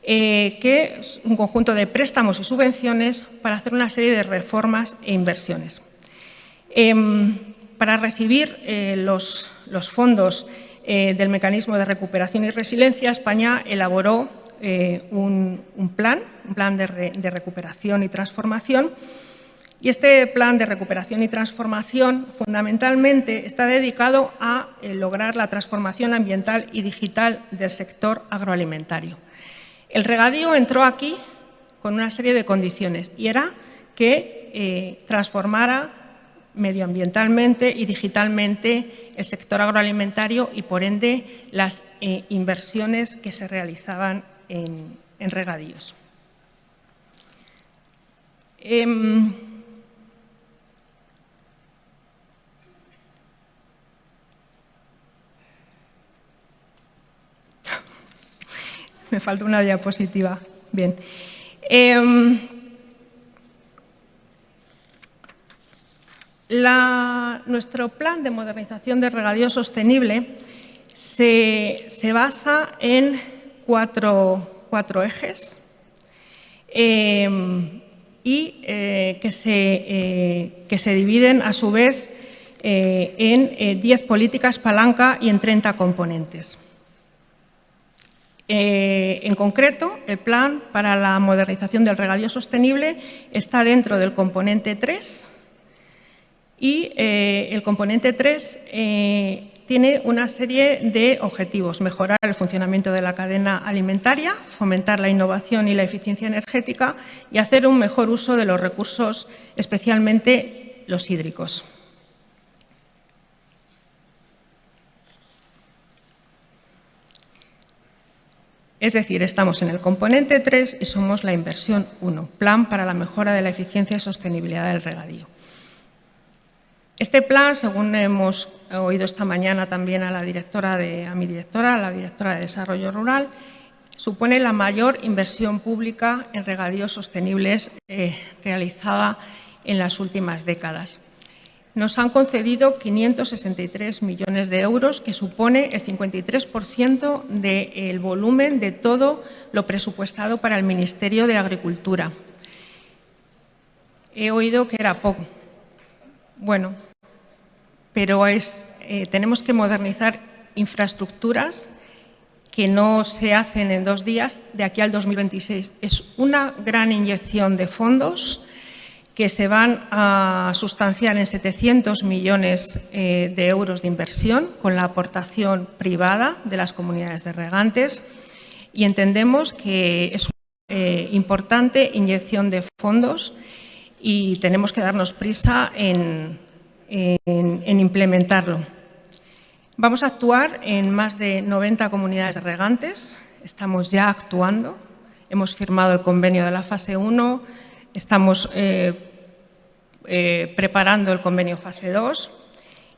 que es un conjunto de préstamos y subvenciones para hacer una serie de reformas e inversiones. Para recibir los fondos del mecanismo de recuperación y resiliencia, España elaboró un plan de recuperación y transformación. Y este plan de recuperación y transformación fundamentalmente está dedicado a lograr la transformación ambiental y digital del sector agroalimentario. El regadío entró aquí con una serie de condiciones y era que transformara medioambientalmente y digitalmente el sector agroalimentario y, por ende, las inversiones que se realizaban en regadíos. Me falta una diapositiva. Bien. Nuestro plan de modernización de regadío sostenible se basa en cuatro ejes y que se dividen a su vez en 10 políticas palanca y en 30 componentes. En concreto, el plan para la modernización del regadío sostenible está dentro del componente 3 y el componente 3 tiene una serie de objetivos: mejorar el funcionamiento de la cadena alimentaria, fomentar la innovación y la eficiencia energética y hacer un mejor uso de los recursos, especialmente los hídricos. Es decir, estamos en el componente 3 y somos la inversión 1, plan para la mejora de la eficiencia y sostenibilidad del regadío. Este plan, según hemos oído esta mañana también a mi directora de Desarrollo Rural, supone la mayor inversión pública en regadíos sostenibles realizada en las últimas décadas. Nos han concedido 563 millones de euros, que supone el 53% del volumen de todo lo presupuestado para el Ministerio de Agricultura. He oído que era poco. Bueno, pero tenemos que modernizar infraestructuras que no se hacen en 2 días de aquí al 2026. Es una gran inyección de fondos que se van a sustanciar en 700 millones de euros de inversión con la aportación privada de las comunidades de regantes, y entendemos que es una importante inyección de fondos y tenemos que darnos prisa en implementarlo. Vamos a actuar en más de 90 comunidades de regantes, estamos ya actuando, hemos firmado el convenio de la fase 1, estamos preparando el convenio fase 2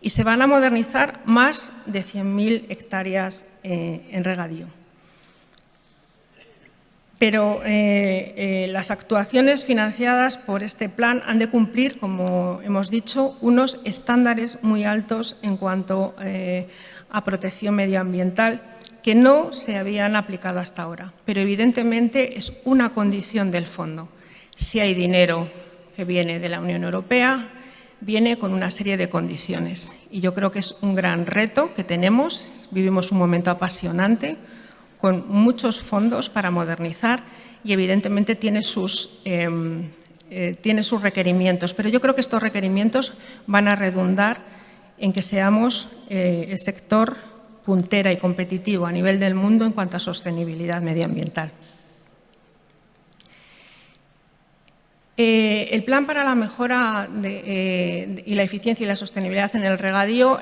y se van a modernizar más de 100.000 hectáreas en regadío. Pero las actuaciones financiadas por este plan han de cumplir, como hemos dicho, unos estándares muy altos en cuanto a protección medioambiental que no se habían aplicado hasta ahora. Pero evidentemente es una condición del fondo. Si hay dinero que viene de la Unión Europea, viene con una serie de condiciones. Y yo creo que es un gran reto que tenemos. Vivimos un momento apasionante, con muchos fondos para modernizar y evidentemente tiene sus requerimientos. Pero yo creo que estos requerimientos van a redundar en que seamos el sector puntera y competitivo a nivel del mundo en cuanto a sostenibilidad medioambiental. El plan para la mejora y la eficiencia y la sostenibilidad en el regadío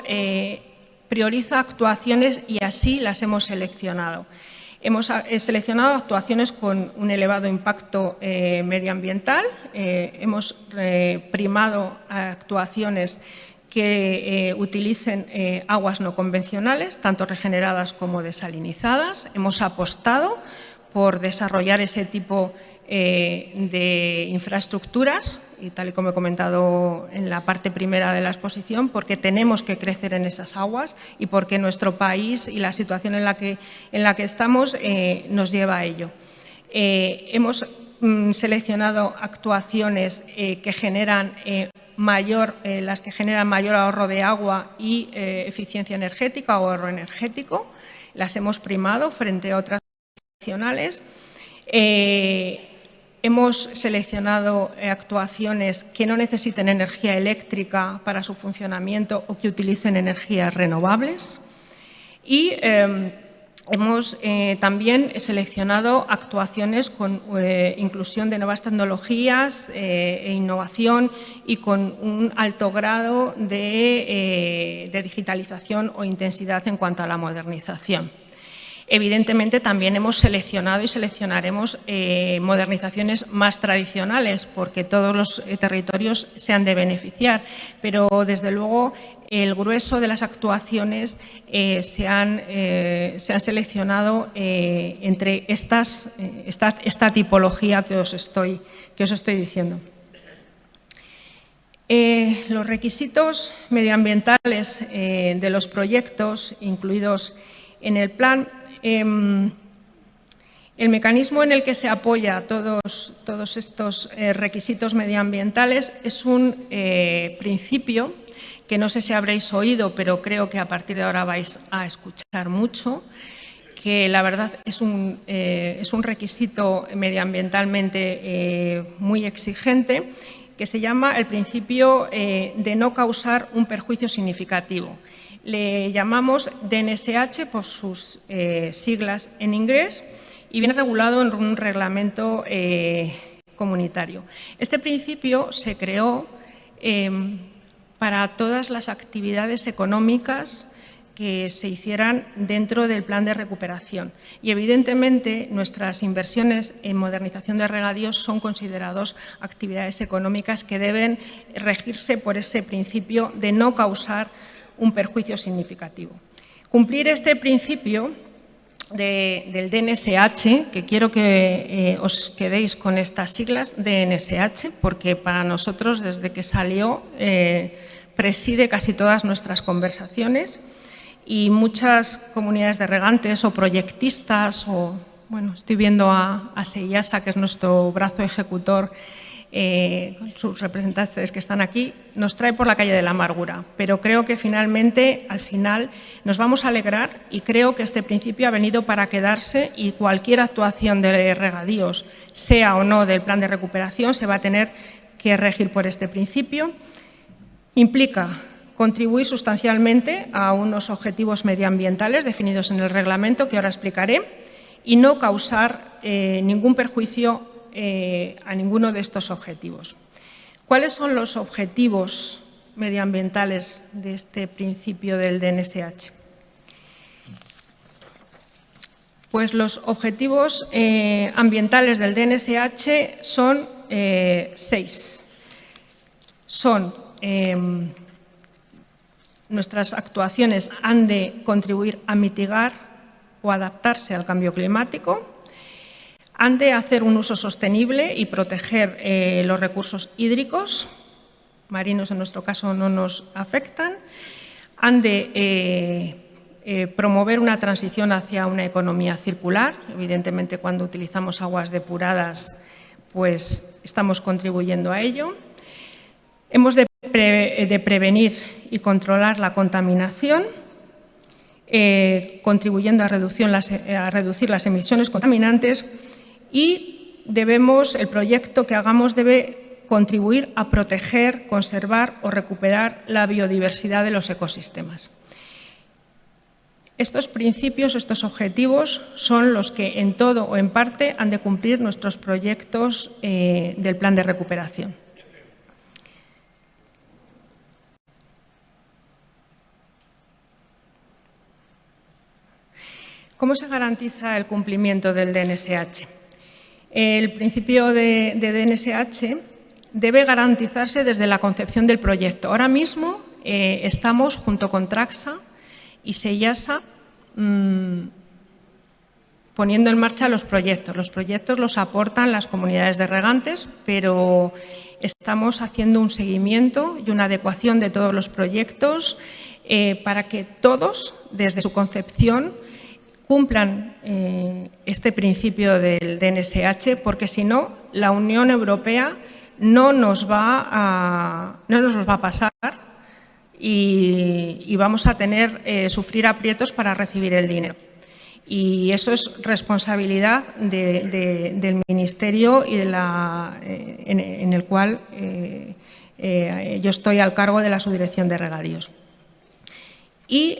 prioriza actuaciones y así las hemos seleccionado. Hemos seleccionado actuaciones con un elevado impacto medioambiental, hemos primado actuaciones que utilicen aguas no convencionales, tanto regeneradas como desalinizadas. Hemos apostado por desarrollar ese tipo de infraestructuras y tal y como he comentado en la parte primera de la exposición, porque tenemos que crecer en esas aguas y porque nuestro país y la situación en la que estamos nos lleva a ello. Hemos seleccionado actuaciones que generan las que generan mayor ahorro de agua y eficiencia energética o ahorro energético. Las hemos primado frente a otras adicionales. Hemos seleccionado actuaciones que no necesiten energía eléctrica para su funcionamiento o que utilicen energías renovables. Y hemos también seleccionado actuaciones con inclusión de nuevas tecnologías e innovación y con un alto grado de digitalización o intensidad en cuanto a la modernización. Evidentemente, también hemos seleccionado y seleccionaremos modernizaciones más tradicionales, porque todos los territorios se han de beneficiar, pero desde luego el grueso de las actuaciones se han seleccionado entre esta tipología que os estoy diciendo. Los requisitos medioambientales de los proyectos incluidos en el plan. El mecanismo en el que se apoya todos estos requisitos medioambientales es un principio que no sé si habréis oído, pero creo que a partir de ahora vais a escuchar mucho, que la verdad es un requisito medioambientalmente muy exigente, que se llama el principio de no causar un perjuicio significativo. Le llamamos DNSH por sus siglas en inglés y viene regulado en un reglamento comunitario. Este principio se creó para todas las actividades económicas que se hicieran dentro del plan de recuperación. Y, evidentemente, nuestras inversiones en modernización de regadíos son considerados actividades económicas que deben regirse por ese principio de no causar un perjuicio significativo. Cumplir este principio del DNSH, que quiero que os quedéis con estas siglas, DNSH, porque para nosotros, desde que salió, preside casi todas nuestras conversaciones y muchas comunidades de regantes o proyectistas, o bueno, estoy viendo a Seiasa, que es nuestro brazo ejecutor, con sus representantes que están aquí, nos trae por la calle de la amargura. Pero creo que finalmente, al final, nos vamos a alegrar y creo que este principio ha venido para quedarse y cualquier actuación de regadíos, sea o no del plan de recuperación, se va a tener que regir por este principio. Implica contribuir sustancialmente a unos objetivos medioambientales definidos en el reglamento, que ahora explicaré, y no causar ningún perjuicio a ninguno de estos objetivos. ¿Cuáles son los objetivos medioambientales de este principio del DNSH? Pues los objetivos ambientales del DNSH son 6. Son nuestras actuaciones han de contribuir a mitigar o adaptarse al cambio climático, han de hacer un uso sostenible y proteger los recursos hídricos, marinos en nuestro caso no nos afectan, han de promover una transición hacia una economía circular. Evidentemente, cuando utilizamos aguas depuradas, pues estamos contribuyendo a ello. Hemos de de prevenir y controlar la contaminación, contribuyendo a reducir las emisiones contaminantes, y el proyecto que hagamos debe contribuir a proteger, conservar o recuperar la biodiversidad de los ecosistemas. Estos principios, estos objetivos, son los que en todo o en parte han de cumplir nuestros proyectos del plan de recuperación. ¿Cómo se garantiza el cumplimiento del DNSH? El principio de DNSH debe garantizarse desde la concepción del proyecto. Ahora mismo estamos, junto con Traxa y Seyasa, poniendo en marcha los proyectos. Los proyectos los aportan las comunidades de regantes, pero estamos haciendo un seguimiento y una adecuación de todos los proyectos para que todos, desde su concepción, cumplan este principio del DNSH, porque si no, la Unión Europea no nos va a pasar y vamos a sufrir aprietos para recibir el dinero. Y eso es responsabilidad del Ministerio y en el cual yo estoy al cargo de la Subdirección de Regadíos. Y,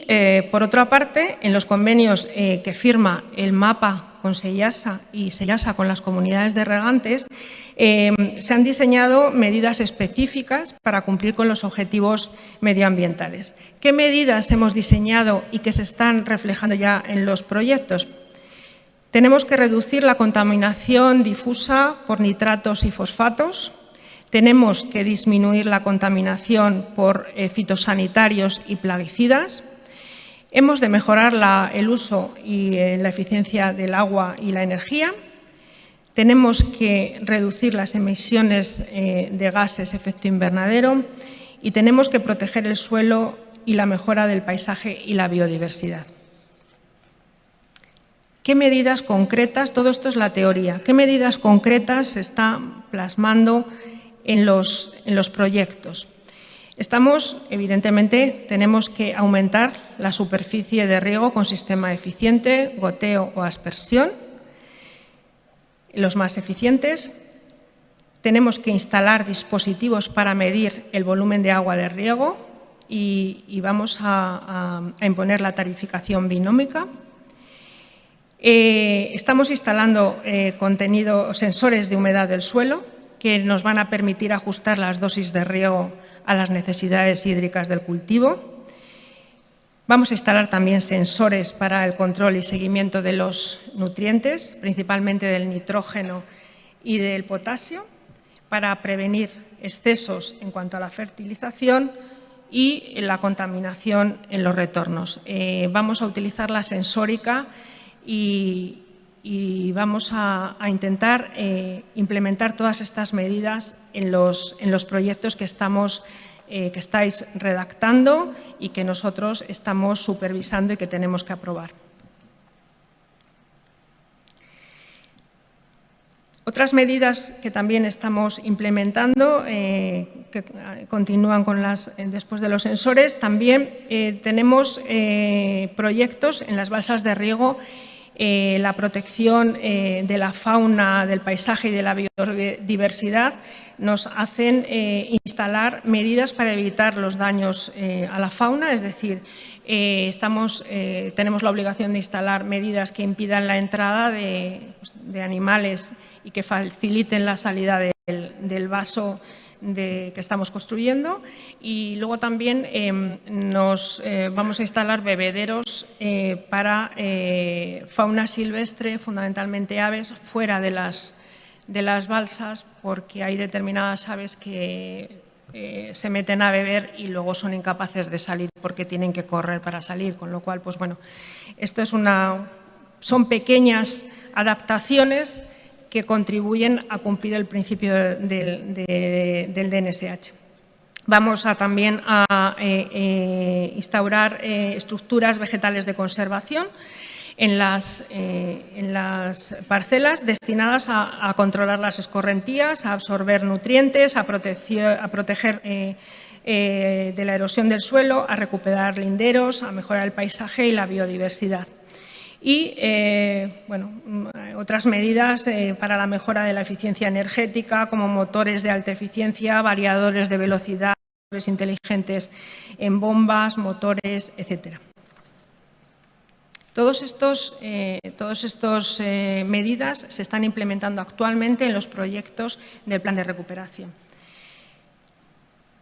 por otra parte, en los convenios que firma el MAPA con Seyasa y Seyasa con las comunidades de regantes, se han diseñado medidas específicas para cumplir con los objetivos medioambientales. ¿Qué medidas hemos diseñado y que se están reflejando ya en los proyectos? Tenemos que reducir la contaminación difusa por nitratos y fosfatos. Tenemos que disminuir la contaminación por fitosanitarios y plaguicidas. Hemos de mejorar el uso y la eficiencia del agua y la energía. Tenemos que reducir las emisiones de gases de efecto invernadero y tenemos que proteger el suelo y la mejora del paisaje y la biodiversidad. ¿Qué medidas concretas? Todo esto es la teoría. ¿Qué medidas concretas se están plasmando en los proyectos? Evidentemente, tenemos que aumentar la superficie de riego con sistema eficiente, goteo o aspersión, los más eficientes. Tenemos que instalar dispositivos para medir el volumen de agua de riego y vamos a imponer la tarificación binómica. Estamos instalando sensores de humedad del suelo que nos van a permitir ajustar las dosis de riego a las necesidades hídricas del cultivo. Vamos a instalar también sensores para el control y seguimiento de los nutrientes, principalmente del nitrógeno y del potasio, para prevenir excesos en cuanto a la fertilización y la contaminación en los retornos. Vamos a utilizar la sensórica y vamos a intentar implementar todas estas medidas en los proyectos que estáis redactando y que nosotros estamos supervisando y que tenemos que aprobar. Otras medidas que también estamos implementando, que continúan después de los sensores, también tenemos proyectos en las balsas de riego. La protección de la fauna, del paisaje y de la biodiversidad nos hacen instalar medidas para evitar los daños a la fauna, es decir, tenemos la obligación de instalar medidas que impidan la entrada de animales y que faciliten la salida del vaso que estamos construyendo, y luego también vamos a instalar bebederos para fauna silvestre, fundamentalmente aves, fuera de las balsas, porque hay determinadas aves que se meten a beber y luego son incapaces de salir porque tienen que correr para salir, con lo cual, pues bueno, esto son pequeñas adaptaciones que contribuyen a cumplir el principio del DNSH. Vamos también a instaurar estructuras vegetales de conservación en las parcelas destinadas a controlar las escorrentías, a absorber nutrientes, a proteger de la erosión del suelo, a recuperar linderos, a mejorar el paisaje y la biodiversidad. Y otras medidas para la mejora de la eficiencia energética, como motores de alta eficiencia, variadores de velocidad, motores inteligentes en bombas, motores, etc. Todas estas medidas se están implementando actualmente en los proyectos del Plan de Recuperación.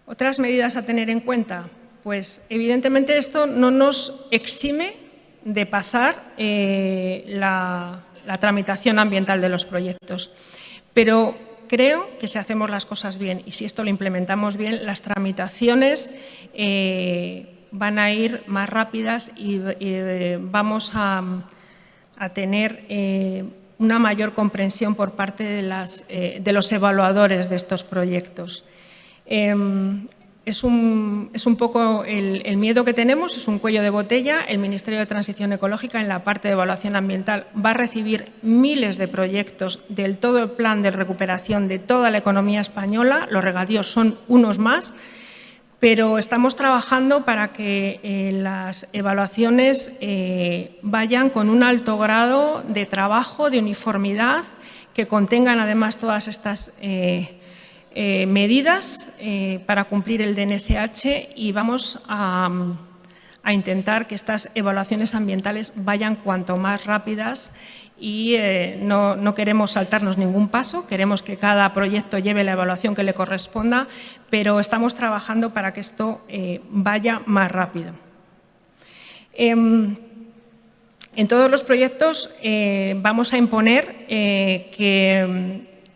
Otras medidas a tener en cuenta, pues evidentemente esto no nos exime de pasar la tramitación ambiental de los proyectos, pero creo que si hacemos las cosas bien y si esto lo implementamos bien, las tramitaciones van a ir más rápidas y vamos a tener una mayor comprensión por parte de los evaluadores de estos proyectos. Es un poco el miedo que tenemos, es un cuello de botella. El Ministerio de Transición Ecológica, en la parte de evaluación ambiental, va a recibir miles de proyectos del todo el plan de recuperación de toda la economía española. Los regadíos son unos más, pero estamos trabajando para que las evaluaciones vayan con un alto grado de trabajo, de uniformidad, que contengan además todas estas medidas para cumplir el DNSH, y vamos a intentar que estas evaluaciones ambientales vayan cuanto más rápidas y no queremos saltarnos ningún paso, queremos que cada proyecto lleve la evaluación que le corresponda, pero estamos trabajando para que esto vaya más rápido. En todos los proyectos vamos a imponer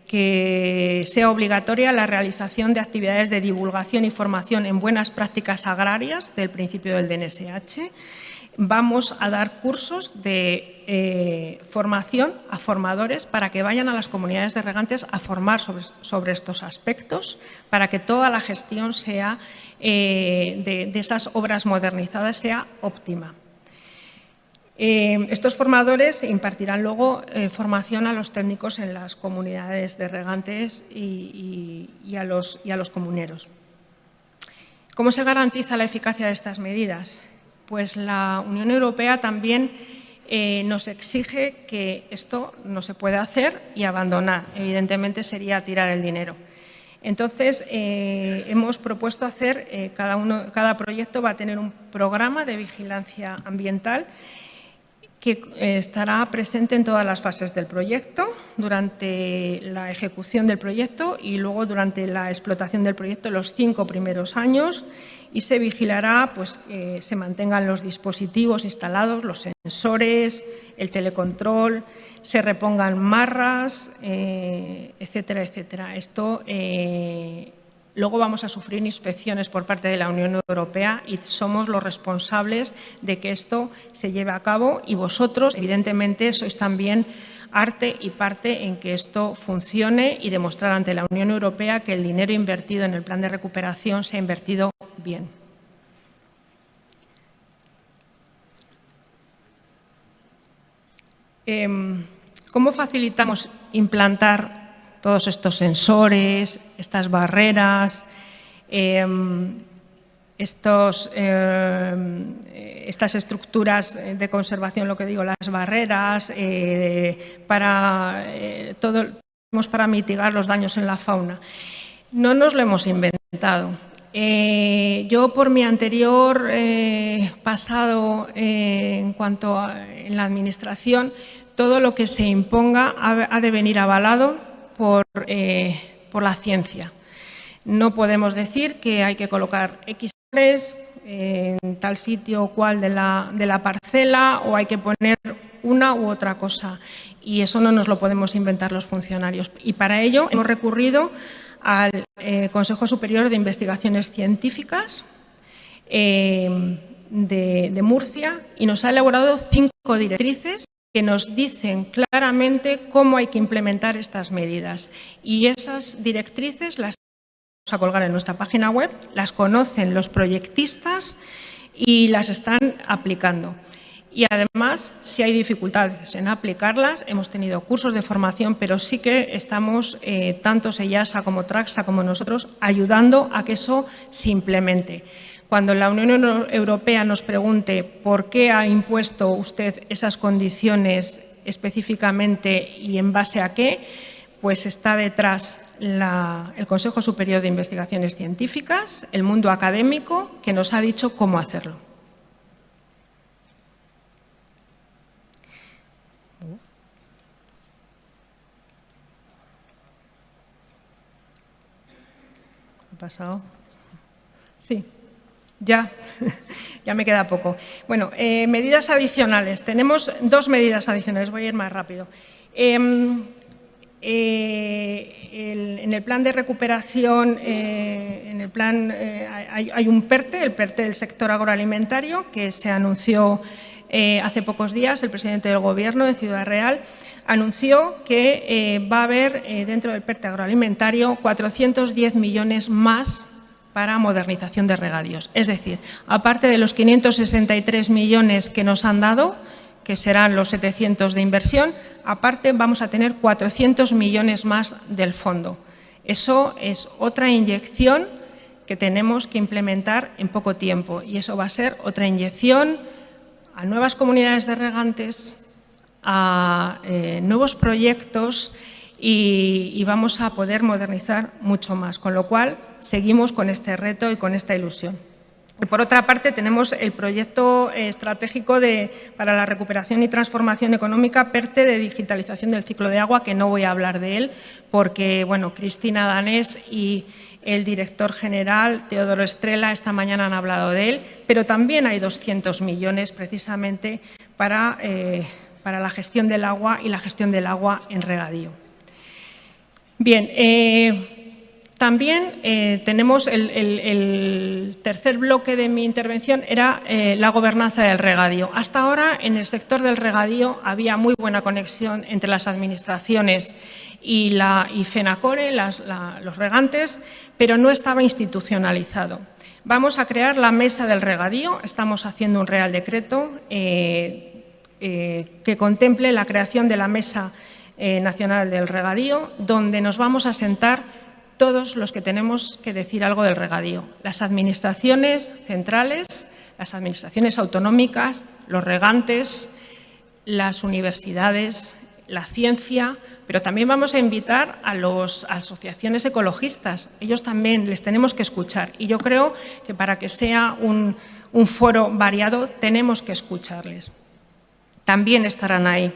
que sea obligatoria la realización de actividades de divulgación y formación en buenas prácticas agrarias del principio del DNSH. Vamos a dar cursos de formación a formadores para que vayan a las comunidades de regantes a formar sobre estos aspectos, para que toda la gestión sea de esas obras modernizadas sea óptima. Estos formadores impartirán luego formación a los técnicos en las comunidades de regantes y a los comuneros. ¿Cómo se garantiza la eficacia de estas medidas? Pues la Unión Europea también nos exige que esto no se puede hacer y abandonar. Evidentemente sería tirar el dinero. Entonces, hemos propuesto hacer, cada proyecto va a tener un programa de vigilancia ambiental que estará presente en todas las fases del proyecto, durante la ejecución del proyecto y luego durante la explotación del proyecto los 5 primeros años, y se vigilará pues, que se mantengan los dispositivos instalados, los sensores, el telecontrol, se repongan marras, etcétera, etcétera. Esto luego vamos a sufrir inspecciones por parte de la Unión Europea y somos los responsables de que esto se lleve a cabo, y vosotros, evidentemente, sois también arte y parte en que esto funcione y demostrar ante la Unión Europea que el dinero invertido en el plan de recuperación se ha invertido bien. ¿Cómo facilitamos implantar todos estos sensores, estas barreras, estas estructuras de conservación, lo que digo, las barreras, para mitigar los daños en la fauna? No nos lo hemos inventado. Yo, por mi anterior pasado en la Administración, todo lo que se imponga ha de venir avalado por la ciencia. No podemos decir que hay que colocar X en tal sitio o cual de la parcela, o hay que poner una u otra cosa, y eso no nos lo podemos inventar los funcionarios. Y para ello hemos recurrido al Consejo Superior de Investigaciones Científicas de Murcia, y nos ha elaborado 5 directrices que nos dicen claramente cómo hay que implementar estas medidas. Y esas directrices las vamos a colgar en nuestra página web, las conocen los proyectistas y las están aplicando. Y además, si hay dificultades en aplicarlas, hemos tenido cursos de formación, pero sí que estamos, tanto Seyasa como Traxa como nosotros, ayudando a que eso se implemente. Cuando la Unión Europea nos pregunte por qué ha impuesto usted esas condiciones específicamente y en base a qué, pues está detrás el Consejo Superior de Investigaciones Científicas, el mundo académico, que nos ha dicho cómo hacerlo. ¿Pasado? Sí, ya me queda poco. Bueno, medidas adicionales. Tenemos 2 medidas adicionales, voy a ir más rápido. En el plan de recuperación, hay un PERTE, el PERTE del sector agroalimentario, que se anunció hace pocos días. El presidente del Gobierno de Ciudad Real anunció que va a haber dentro del PERTE agroalimentario 410 millones más para modernización de regadíos. Es decir, aparte de los 563 millones que nos han dado, que serán los 700 de inversión, aparte vamos a tener 400 millones más del fondo. Eso es otra inyección que tenemos que implementar en poco tiempo y eso va a ser otra inyección a nuevas comunidades de regantes, a nuevos proyectos y vamos a poder modernizar mucho más, con lo cual seguimos con este reto y con esta ilusión. Y por otra parte, tenemos el proyecto estratégico para la recuperación y transformación económica PERTE de digitalización del ciclo de agua, que no voy a hablar de él porque, bueno, Cristina Danés y el director general, Teodoro Estrela, esta mañana han hablado de él, pero también hay 200 millones precisamente para la gestión del agua y la gestión del agua en regadío. Bien, también tenemos el tercer bloque de mi intervención, era la gobernanza del regadío. Hasta ahora, en el sector del regadío había muy buena conexión entre las administraciones y FENACORE, los regantes, pero no estaba institucionalizado. Vamos a crear la mesa del regadío, estamos haciendo un Real Decreto que contemple la creación de la Mesa Nacional del Regadío, donde nos vamos a sentar todos los que tenemos que decir algo del regadío, las administraciones centrales, las administraciones autonómicas, los regantes, las universidades, la ciencia, pero también vamos a invitar a las asociaciones ecologistas. Ellos también les tenemos que escuchar y yo creo que para que sea un foro variado tenemos que escucharles. También estarán ahí.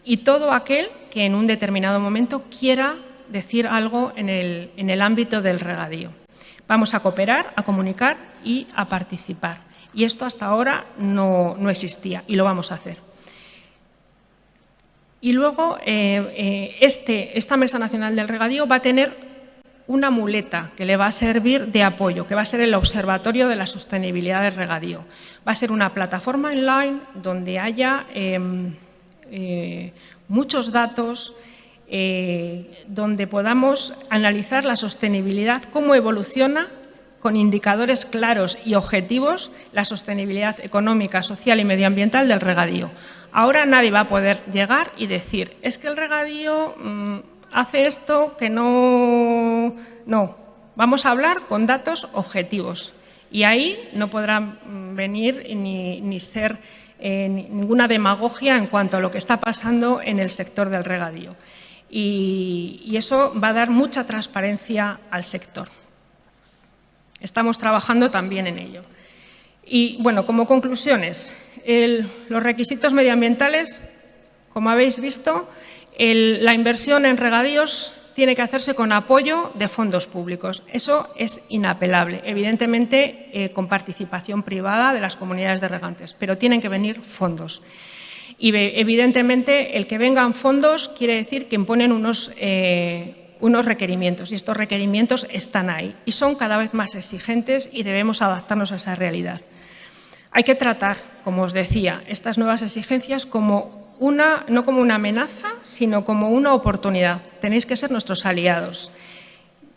Y todo aquel que en un determinado momento quiera decir algo en el ámbito del regadío. Vamos a cooperar, a comunicar y a participar. Y esto hasta ahora no existía y lo vamos a hacer. Y luego, esta Mesa Nacional del Regadío va a tener una muleta que le va a servir de apoyo, que va a ser el Observatorio de la Sostenibilidad del Regadío. Va a ser una plataforma online donde haya muchos datos, donde podamos analizar la sostenibilidad, cómo evoluciona con indicadores claros y objetivos la sostenibilidad económica, social y medioambiental del regadío. Ahora nadie va a poder llegar y decir, es que el regadío hace esto que no. No, vamos a hablar con datos objetivos y ahí no podrá venir ni ser ninguna demagogia en cuanto a lo que está pasando en el sector del regadío. Y eso va a dar mucha transparencia al sector. Estamos trabajando también en ello. Y, bueno, como conclusiones, los requisitos medioambientales, como habéis visto, la inversión en regadíos tiene que hacerse con apoyo de fondos públicos. Eso es inapelable, evidentemente con participación privada de las comunidades de regantes, pero tienen que venir fondos. Y evidentemente el que vengan fondos quiere decir que imponen unos requerimientos y estos requerimientos están ahí y son cada vez más exigentes y debemos adaptarnos a esa realidad. Hay que tratar, como os decía, estas nuevas exigencias no como una amenaza, sino como una oportunidad. Tenéis que ser nuestros aliados.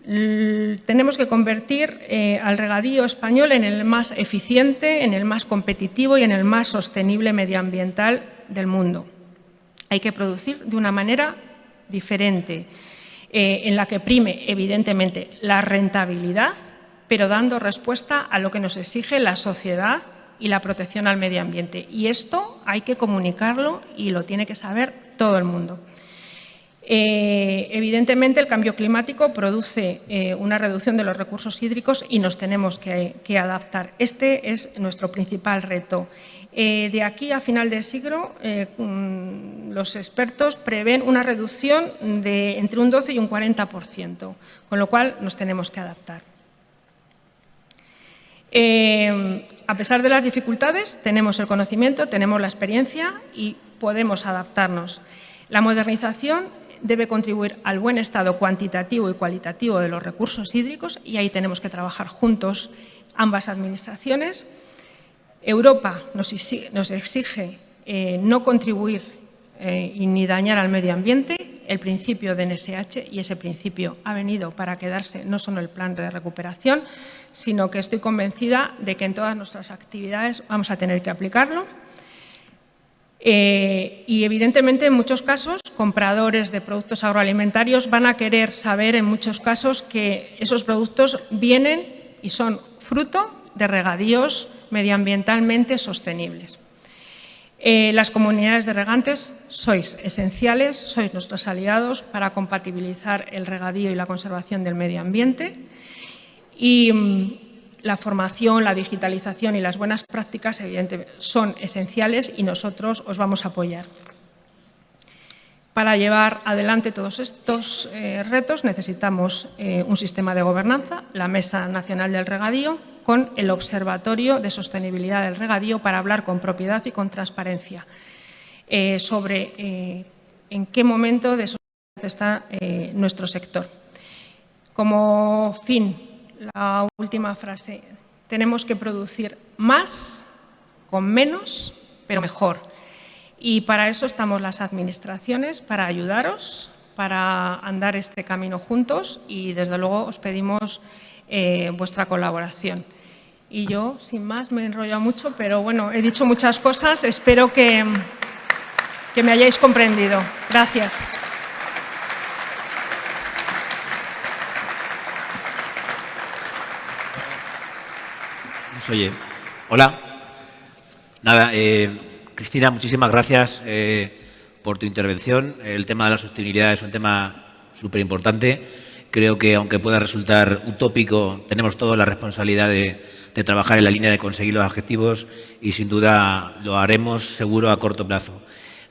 Tenemos que convertir al regadío español en el más eficiente, en el más competitivo y en el más sostenible medioambiental del mundo. Hay que producir de una manera diferente, en la que prime, evidentemente, la rentabilidad, pero dando respuesta a lo que nos exige la sociedad y la protección al medio ambiente. Y esto hay que comunicarlo y lo tiene que saber todo el mundo. Evidentemente, el cambio climático produce una reducción de los recursos hídricos y nos tenemos que adaptar. Este es nuestro principal reto. De aquí a final de siglo, los expertos prevén una reducción de entre un 12 y un 40%, con lo cual nos tenemos que adaptar. A pesar de las dificultades, tenemos el conocimiento, tenemos la experiencia y podemos adaptarnos. La modernización debe contribuir al buen estado cuantitativo y cualitativo de los recursos hídricos y ahí tenemos que trabajar juntos ambas administraciones. Europa nos exige no contribuir y ni dañar al medio ambiente, el principio de NSH, y ese principio ha venido para quedarse, no solo el plan de recuperación, sino que estoy convencida de que en todas nuestras actividades vamos a tener que aplicarlo. Y, evidentemente, en muchos casos, compradores de productos agroalimentarios van a querer saber, en muchos casos, que esos productos vienen y son fruto de regadíos medioambientalmente sostenibles. Las comunidades de regantes sois esenciales, sois nuestros aliados para compatibilizar el regadío y la conservación del medio ambiente. Y la formación, la digitalización y las buenas prácticas, evidentemente, son esenciales y nosotros os vamos a apoyar. Para llevar adelante todos estos retos necesitamos un sistema de gobernanza, la Mesa Nacional del Regadío, con el Observatorio de Sostenibilidad del Regadío para hablar con propiedad y con transparencia sobre en qué momento de sostenibilidad está nuestro sector. Como fin, la última frase, tenemos que producir más con menos, pero mejor. Y para eso estamos las administraciones, para ayudaros, para andar este camino juntos y, desde luego, os pedimos vuestra colaboración. Y yo, sin más, me he enrollado mucho, pero bueno, he dicho muchas cosas. Espero que me hayáis comprendido. Gracias. Oye, hola. Nada, Cristina, muchísimas gracias por tu intervención. El tema de la sostenibilidad es un tema súper importante. Creo que, aunque pueda resultar utópico, tenemos toda la responsabilidad de trabajar en la línea de conseguir los objetivos y, sin duda, lo haremos seguro a corto plazo.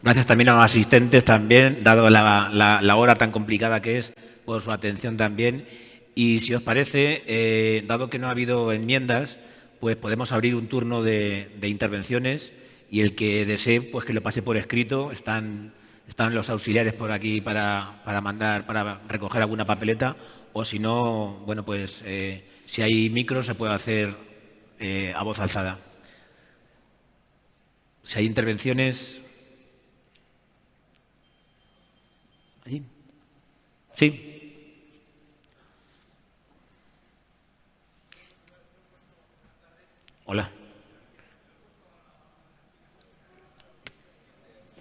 Gracias también a los asistentes, también, dado la hora tan complicada que es, por su atención también. Y, si os parece, dado que no ha habido enmiendas, pues podemos abrir un turno de intervenciones y el que desee, pues que lo pase por escrito. Están los auxiliares por aquí para recoger alguna papeleta, o si no, bueno, pues si hay micro se puede hacer a voz alzada. Si hay intervenciones. ¿Allí? Sí. Hola.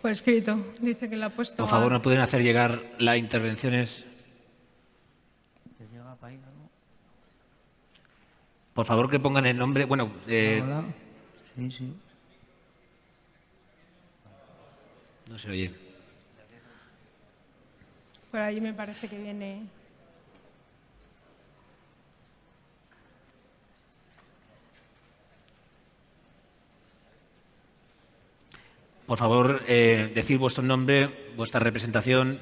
Por escrito, dice que la ha puesto. Por favor, ¿no pueden hacer llegar las intervenciones? Por favor, que pongan el nombre. Bueno, Hola. Sí, sí. No se oye. Por ahí me parece que viene. Por favor, decir vuestro nombre, vuestra representación.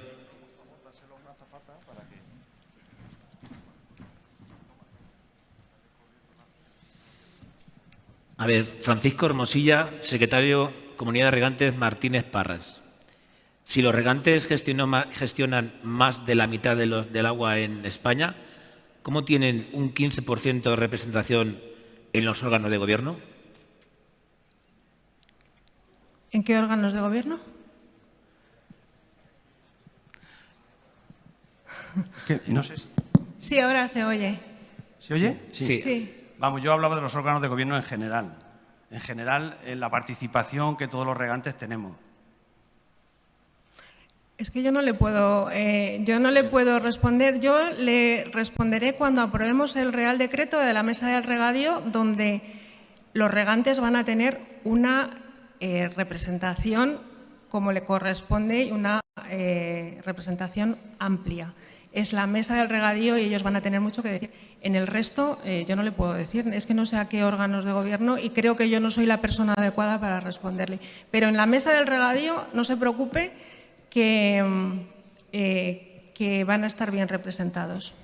A ver, Francisco Hermosilla, secretario Comunidad de Regantes Martínez Parras. Si los regantes gestionan más de la mitad del agua en España, ¿cómo tienen un 15% de representación en los órganos de gobierno? ¿En qué órganos de gobierno? No sé. Sí, ahora se oye. ¿Se oye? Sí. Sí. Vamos, yo hablaba de los órganos de gobierno en general. En general, en la participación que todos los regantes tenemos. Es que yo no le puedo responder. Yo le responderé cuando aprobemos el Real Decreto de la Mesa del Regadío, donde los regantes van a tener una representación como le corresponde y una representación amplia. Es la Mesa del Regadío y ellos van a tener mucho que decir. En el resto, yo no le puedo decir, es que no sé a qué órganos de gobierno y creo que yo no soy la persona adecuada para responderle. Pero en la Mesa del Regadío, no se preocupe, que van a estar bien representados.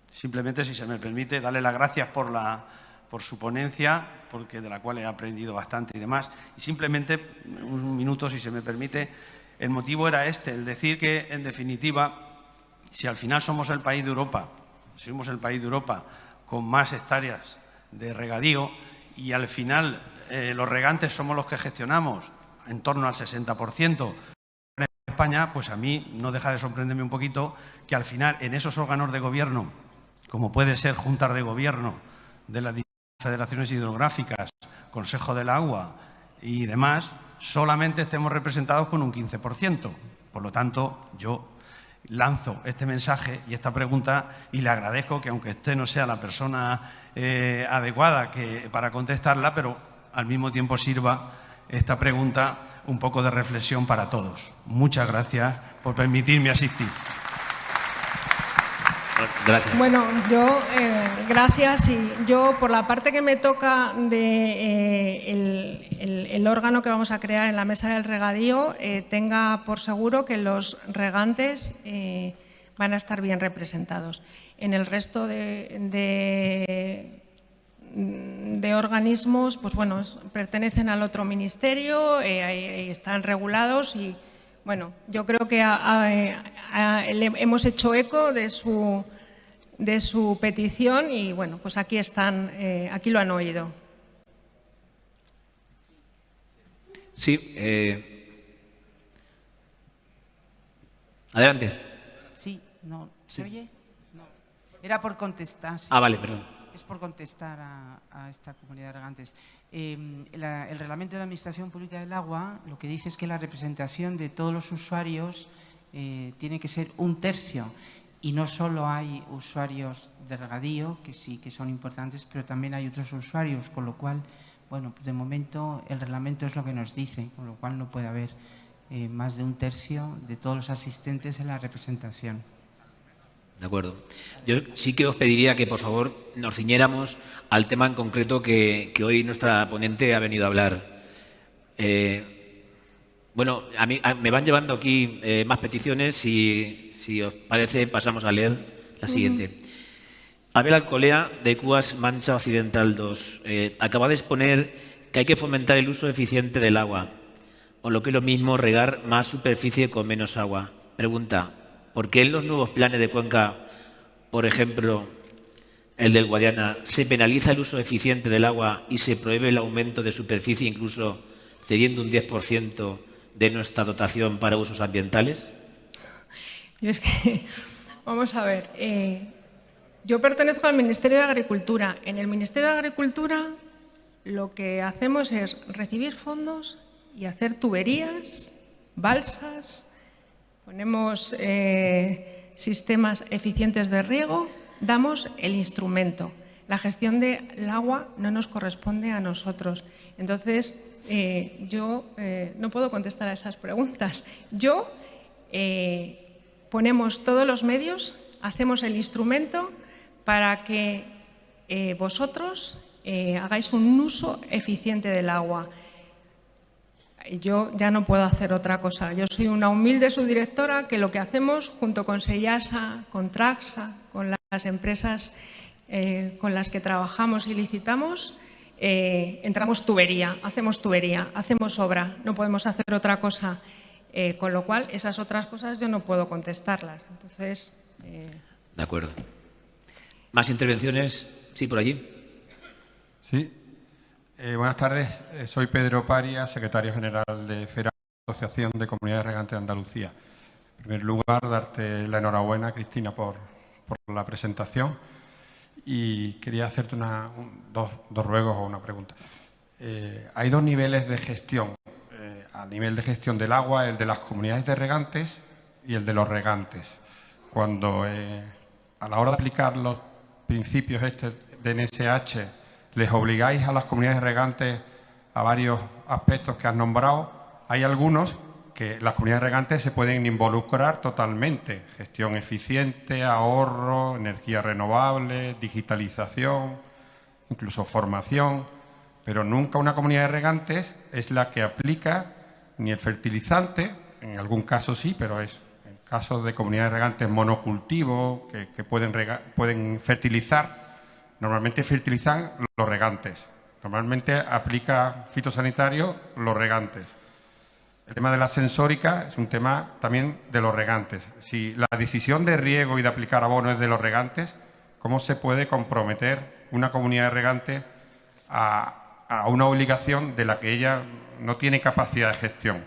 Simplemente, si se me permite, darle las gracias por su ponencia, porque de la cual he aprendido bastante y demás. Y simplemente, un minuto, si se me permite, el motivo era el decir que, en definitiva, si al final somos el país de Europa, con más hectáreas de regadío y al final los regantes somos los que gestionamos en torno al 60%, España, pues a mí no deja de sorprenderme un poquito que al final en esos órganos de gobierno, como puede ser juntas de gobierno de las federaciones hidrográficas, Consejo del Agua y demás, solamente estemos representados con un 15%. Por lo tanto, yo lanzo este mensaje y esta pregunta y le agradezco que, aunque usted no sea la persona adecuada para contestarla, pero al mismo tiempo sirva esta pregunta un poco de reflexión para todos. Muchas gracias por permitirme asistir. Gracias. Bueno, gracias. Y yo, por la parte que me toca de el órgano que vamos a crear en la Mesa del Regadío, tenga por seguro que los regantes van a estar bien representados. En el resto de organismos, pues bueno, pertenecen al otro ministerio, están regulados y, bueno, yo creo que hemos hecho eco de su petición y, bueno, pues aquí están, aquí lo han oído. Sí. Adelante. Sí, no. ¿Se oye? No. Era por contestar. Sí. Ah, vale, perdón. Es por contestar a esta comunidad de regantes. El Reglamento de la Administración Pública del Agua lo que dice es que la representación de todos los usuarios tiene que ser 1/3. Y no solo hay usuarios de regadío, que sí que son importantes, pero también hay otros usuarios, con lo cual, bueno, de momento el reglamento es lo que nos dice, con lo cual no puede haber más de 1/3 de todos los asistentes en la representación. De acuerdo. Yo sí que os pediría que, por favor, nos ciñéramos al tema en concreto que hoy nuestra ponente ha venido a hablar. Bueno, me van llevando aquí más peticiones. Si os parece, pasamos a leer la siguiente. Abel Alcolea, de Cuas Mancha Occidental 2. Acaba de exponer que hay que fomentar el uso eficiente del agua, o lo que es lo mismo, regar más superficie con menos agua. Pregunta: ¿por qué en los nuevos planes de cuenca, por ejemplo, el del Guadiana, se penaliza el uso eficiente del agua y se prohíbe el aumento de superficie, incluso cediendo un 10% de nuestra dotación para usos ambientales? Yo es que, vamos a ver, yo pertenezco al Ministerio de Agricultura. En el Ministerio de Agricultura lo que hacemos es recibir fondos y hacer tuberías, balsas. Ponemos sistemas eficientes de riego, damos el instrumento. La gestión del agua no nos corresponde a nosotros. Entonces, yo no puedo contestar a esas preguntas. Ponemos todos los medios, hacemos el instrumento para que vosotros hagáis un uso eficiente del agua. Yo ya no puedo hacer otra cosa. Yo soy una humilde subdirectora que lo que hacemos, junto con Sellasa, con Traxa, con las empresas con las que trabajamos y licitamos, hacemos tubería, hacemos obra. No podemos hacer otra cosa. Con lo cual, esas otras cosas yo no puedo contestarlas. Entonces, De acuerdo. ¿Más intervenciones? Sí, por allí. Sí. Buenas tardes. Soy Pedro Paria, secretario general de FERA, Asociación de Comunidades Regantes de Andalucía. En primer lugar, darte la enhorabuena, Cristina, por la presentación y quería hacerte dos ruegos o una pregunta. Hay dos niveles de gestión. A nivel de gestión del agua, el de las comunidades de regantes y el de los regantes. Cuando a la hora de aplicar los principios de NSH les obligáis a las comunidades regantes a varios aspectos que has nombrado, hay algunos que las comunidades regantes se pueden involucrar totalmente. Gestión eficiente, ahorro, energía renovable, digitalización, incluso formación, pero nunca una comunidad de regantes es la que aplica ni el fertilizante, en algún caso sí, pero es en casos de comunidades regantes monocultivo que pueden fertilizar, normalmente fertilizan los regantes, normalmente aplica fitosanitario los regantes. El tema de la sensórica es un tema también de los regantes. Si la decisión de riego y de aplicar abono es de los regantes, ¿cómo se puede comprometer una comunidad de regantes a una obligación de la que ella no tiene capacidad de gestión?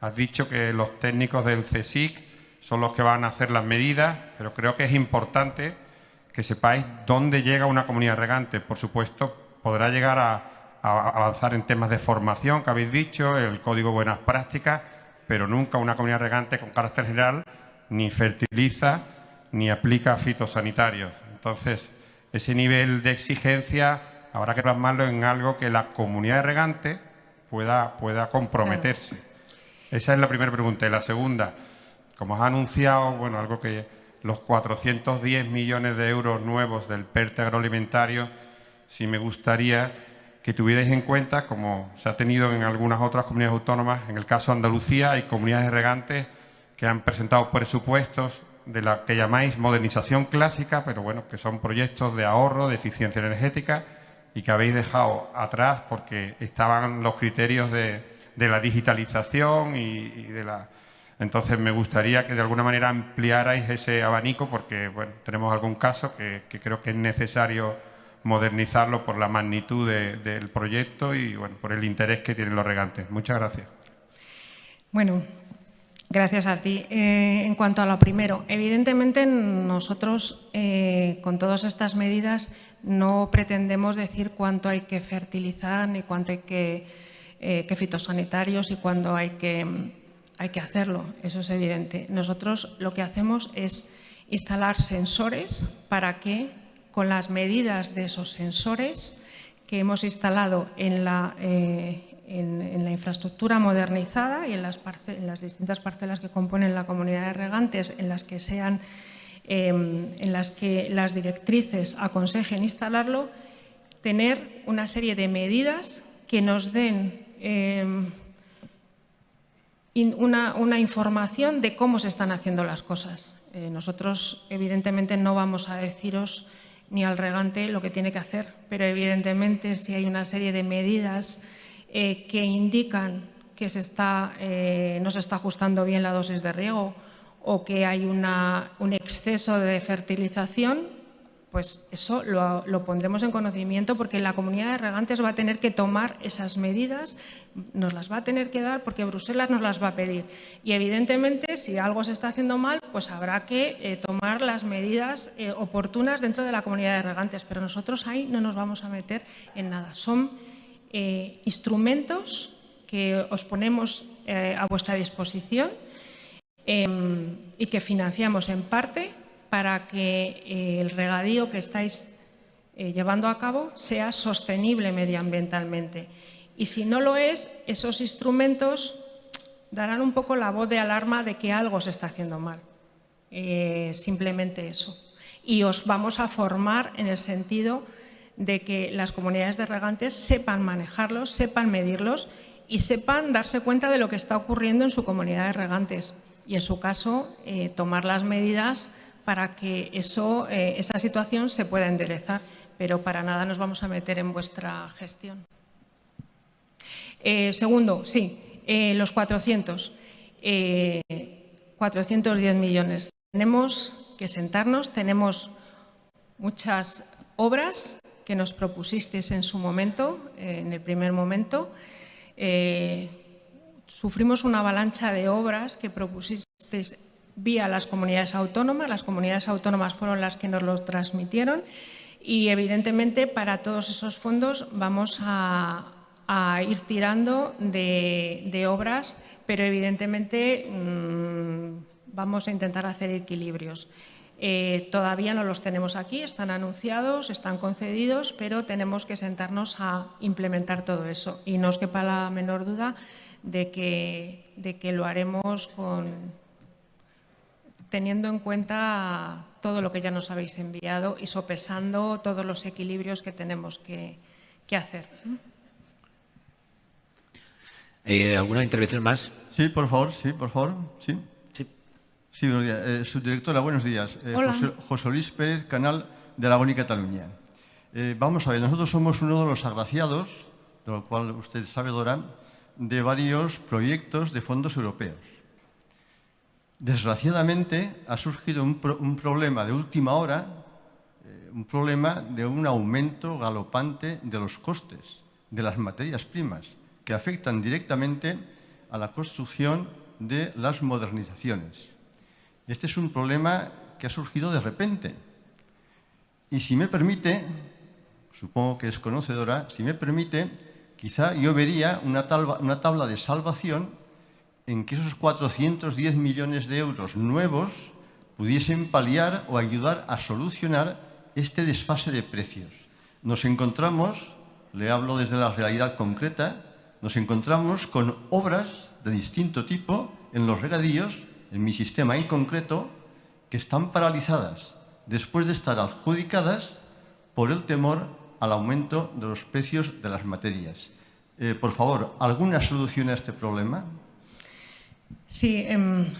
Has dicho que los técnicos del CSIC son los que van a hacer las medidas, pero creo que es importante que sepáis dónde llega una comunidad de regantes. Por supuesto, podrá llegar a avanzar en temas de formación, que habéis dicho, el código buenas prácticas, pero nunca una comunidad regante con carácter general ni fertiliza ni aplica fitosanitarios. Entonces, ese nivel de exigencia habrá que plasmarlo en algo que la comunidad de regantes pueda comprometerse. Claro. Esa es la primera pregunta. Y la segunda, como os ha anunciado, bueno, algo que los 410 millones de euros nuevos del PERTE agroalimentario, sí me gustaría que tuvierais en cuenta, como se ha tenido en algunas otras comunidades autónomas, en el caso de Andalucía hay comunidades de regantes que han presentado presupuestos de la que llamáis modernización clásica, pero bueno, que son proyectos de ahorro, de eficiencia energética y que habéis dejado atrás porque estaban los criterios de la digitalización y de la... Entonces me gustaría que de alguna manera ampliarais ese abanico porque bueno, tenemos algún caso que creo que es necesario modernizarlo por la magnitud del proyecto y bueno, por el interés que tienen los regantes. Muchas gracias. Bueno, gracias a ti. En cuanto a lo primero, evidentemente nosotros con todas estas medidas no pretendemos decir cuánto hay que fertilizar ni cuánto hay que fitosanitarios y cuándo hay que hacerlo. Eso es evidente. Nosotros lo que hacemos es instalar sensores para que con las medidas de esos sensores que hemos instalado en la infraestructura modernizada y en las distintas parcelas que componen la comunidad de regantes, en las que las directrices aconsejen instalarlo, tener una serie de medidas que nos den una información de cómo se están haciendo las cosas. Nosotros, evidentemente, no vamos a deciros ni al regante lo que tiene que hacer, pero evidentemente si hay una serie de medidas que indican que no se está ajustando bien la dosis de riego o que hay un exceso de fertilización, pues eso lo pondremos en conocimiento porque la comunidad de regantes va a tener que tomar esas medidas, nos las va a tener que dar porque Bruselas nos las va a pedir. Y evidentemente, si algo se está haciendo mal, pues habrá que tomar las medidas oportunas dentro de la comunidad de regantes. Pero nosotros ahí no nos vamos a meter en nada. Son instrumentos que os ponemos a vuestra disposición y que financiamos en parte para que el regadío que estáis llevando a cabo sea sostenible medioambientalmente. Y si no lo es, esos instrumentos darán un poco la voz de alarma de que algo se está haciendo mal. Simplemente eso. Y os vamos a formar en el sentido de que las comunidades de regantes sepan manejarlos, sepan medirlos y sepan darse cuenta de lo que está ocurriendo en su comunidad de regantes. Y en su caso, tomar las medidas para que esa situación se pueda enderezar, pero para nada nos vamos a meter en vuestra gestión. Segundo, sí, los 410 millones. Tenemos que sentarnos, tenemos muchas obras que nos propusisteis en su momento, en el primer momento. Sufrimos una avalancha de obras que propusisteis vía las comunidades autónomas. Las comunidades autónomas fueron las que nos lo transmitieron y, evidentemente, para todos esos fondos vamos a ir tirando de obras, pero, evidentemente, vamos a intentar hacer equilibrios. Todavía no los tenemos aquí, están anunciados, están concedidos, pero tenemos que sentarnos a implementar todo eso. Y no os quepa la menor duda de que lo haremos teniendo en cuenta todo lo que ya nos habéis enviado y sopesando todos los equilibrios que tenemos que hacer. ¿Alguna intervención más? Sí, por favor, sí. Sí, buenos días. Subdirectora, buenos días. Hola. José Luis Pérez, Canal de Aragón y Cataluña. Vamos a ver, nosotros somos uno de los agraciados, de lo cual usted sabe, Dora, de varios proyectos de fondos europeos. Desgraciadamente, ha surgido un problema de última hora, un problema de un aumento galopante de los costes de las materias primas, que afectan directamente a la construcción de las modernizaciones. Este es un problema que ha surgido de repente. Y si me permite, supongo que es conocedora, si me permite, quizá yo vería una tabla de salvación en que esos 410 millones de euros nuevos pudiesen paliar o ayudar a solucionar este desfase de precios. Nos encontramos, le hablo desde la realidad concreta, nos encontramos con obras de distinto tipo en los regadíos, en mi sistema en concreto, que están paralizadas después de estar adjudicadas por el temor al aumento de los precios de las materias. Por favor, ¿alguna solución a este problema? Sí,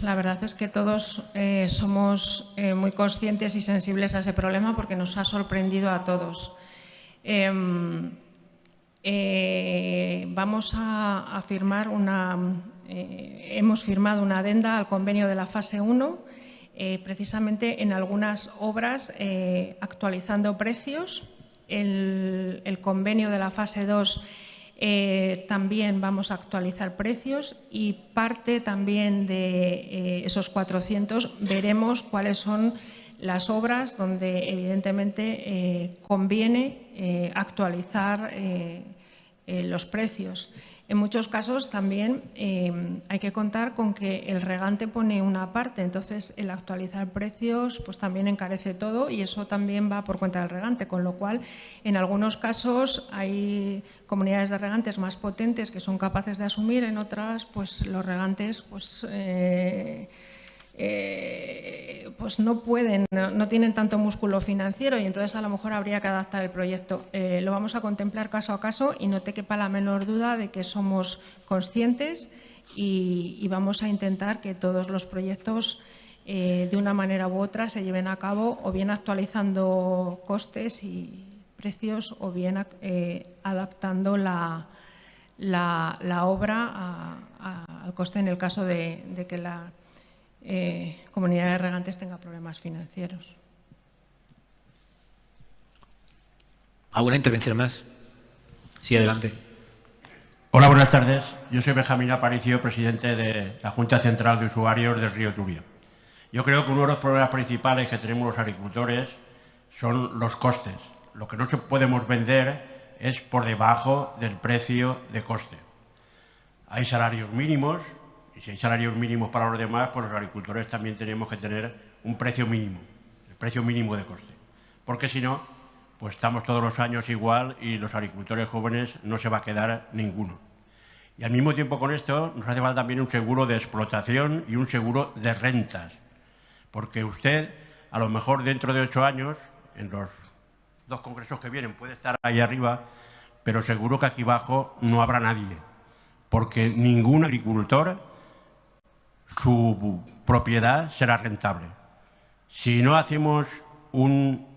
la verdad es que todos somos muy conscientes y sensibles a ese problema porque nos ha sorprendido a todos. Vamos a firmar hemos firmado una adenda al convenio de la fase 1, precisamente en algunas obras actualizando precios. El convenio de la fase 2 también vamos a actualizar precios y parte también de esos 400 veremos cuáles son las obras donde evidentemente conviene actualizar los precios. En muchos casos también hay que contar con que el regante pone una parte, entonces el actualizar precios pues también encarece todo y eso también va por cuenta del regante, con lo cual en algunos casos hay comunidades de regantes más potentes que son capaces de asumir, en otras pues los regantes pues no pueden, no tienen tanto músculo financiero y entonces a lo mejor habría que adaptar el proyecto. Lo vamos a contemplar caso a caso y no te quepa la menor duda de que somos conscientes y vamos a intentar que todos los proyectos de una manera u otra se lleven a cabo o bien actualizando costes y precios o bien adaptando la obra al coste en el caso de que la comunidad de regantes tenga problemas financieros. ¿Alguna intervención más? Sí, adelante. Hola, buenas tardes. Yo soy Benjamín Aparicio, presidente de la Junta Central de Usuarios del Río Turia. Yo creo que uno de los problemas principales que tenemos los agricultores son los costes. Lo que no podemos vender es por debajo del precio de coste. Hay salarios mínimos. Y si hay salarios mínimos para los demás, pues los agricultores también tenemos que tener un precio mínimo, el precio mínimo de coste. Porque si no, pues estamos todos los años igual y los agricultores jóvenes no se va a quedar ninguno. Y al mismo tiempo con esto nos hace falta también un seguro de explotación y un seguro de rentas. Porque usted, a lo mejor dentro de 8 años, en los 2 congresos que vienen, puede estar ahí arriba, pero seguro que aquí abajo no habrá nadie. Porque ningún agricultor su propiedad será rentable. Si no hacemos un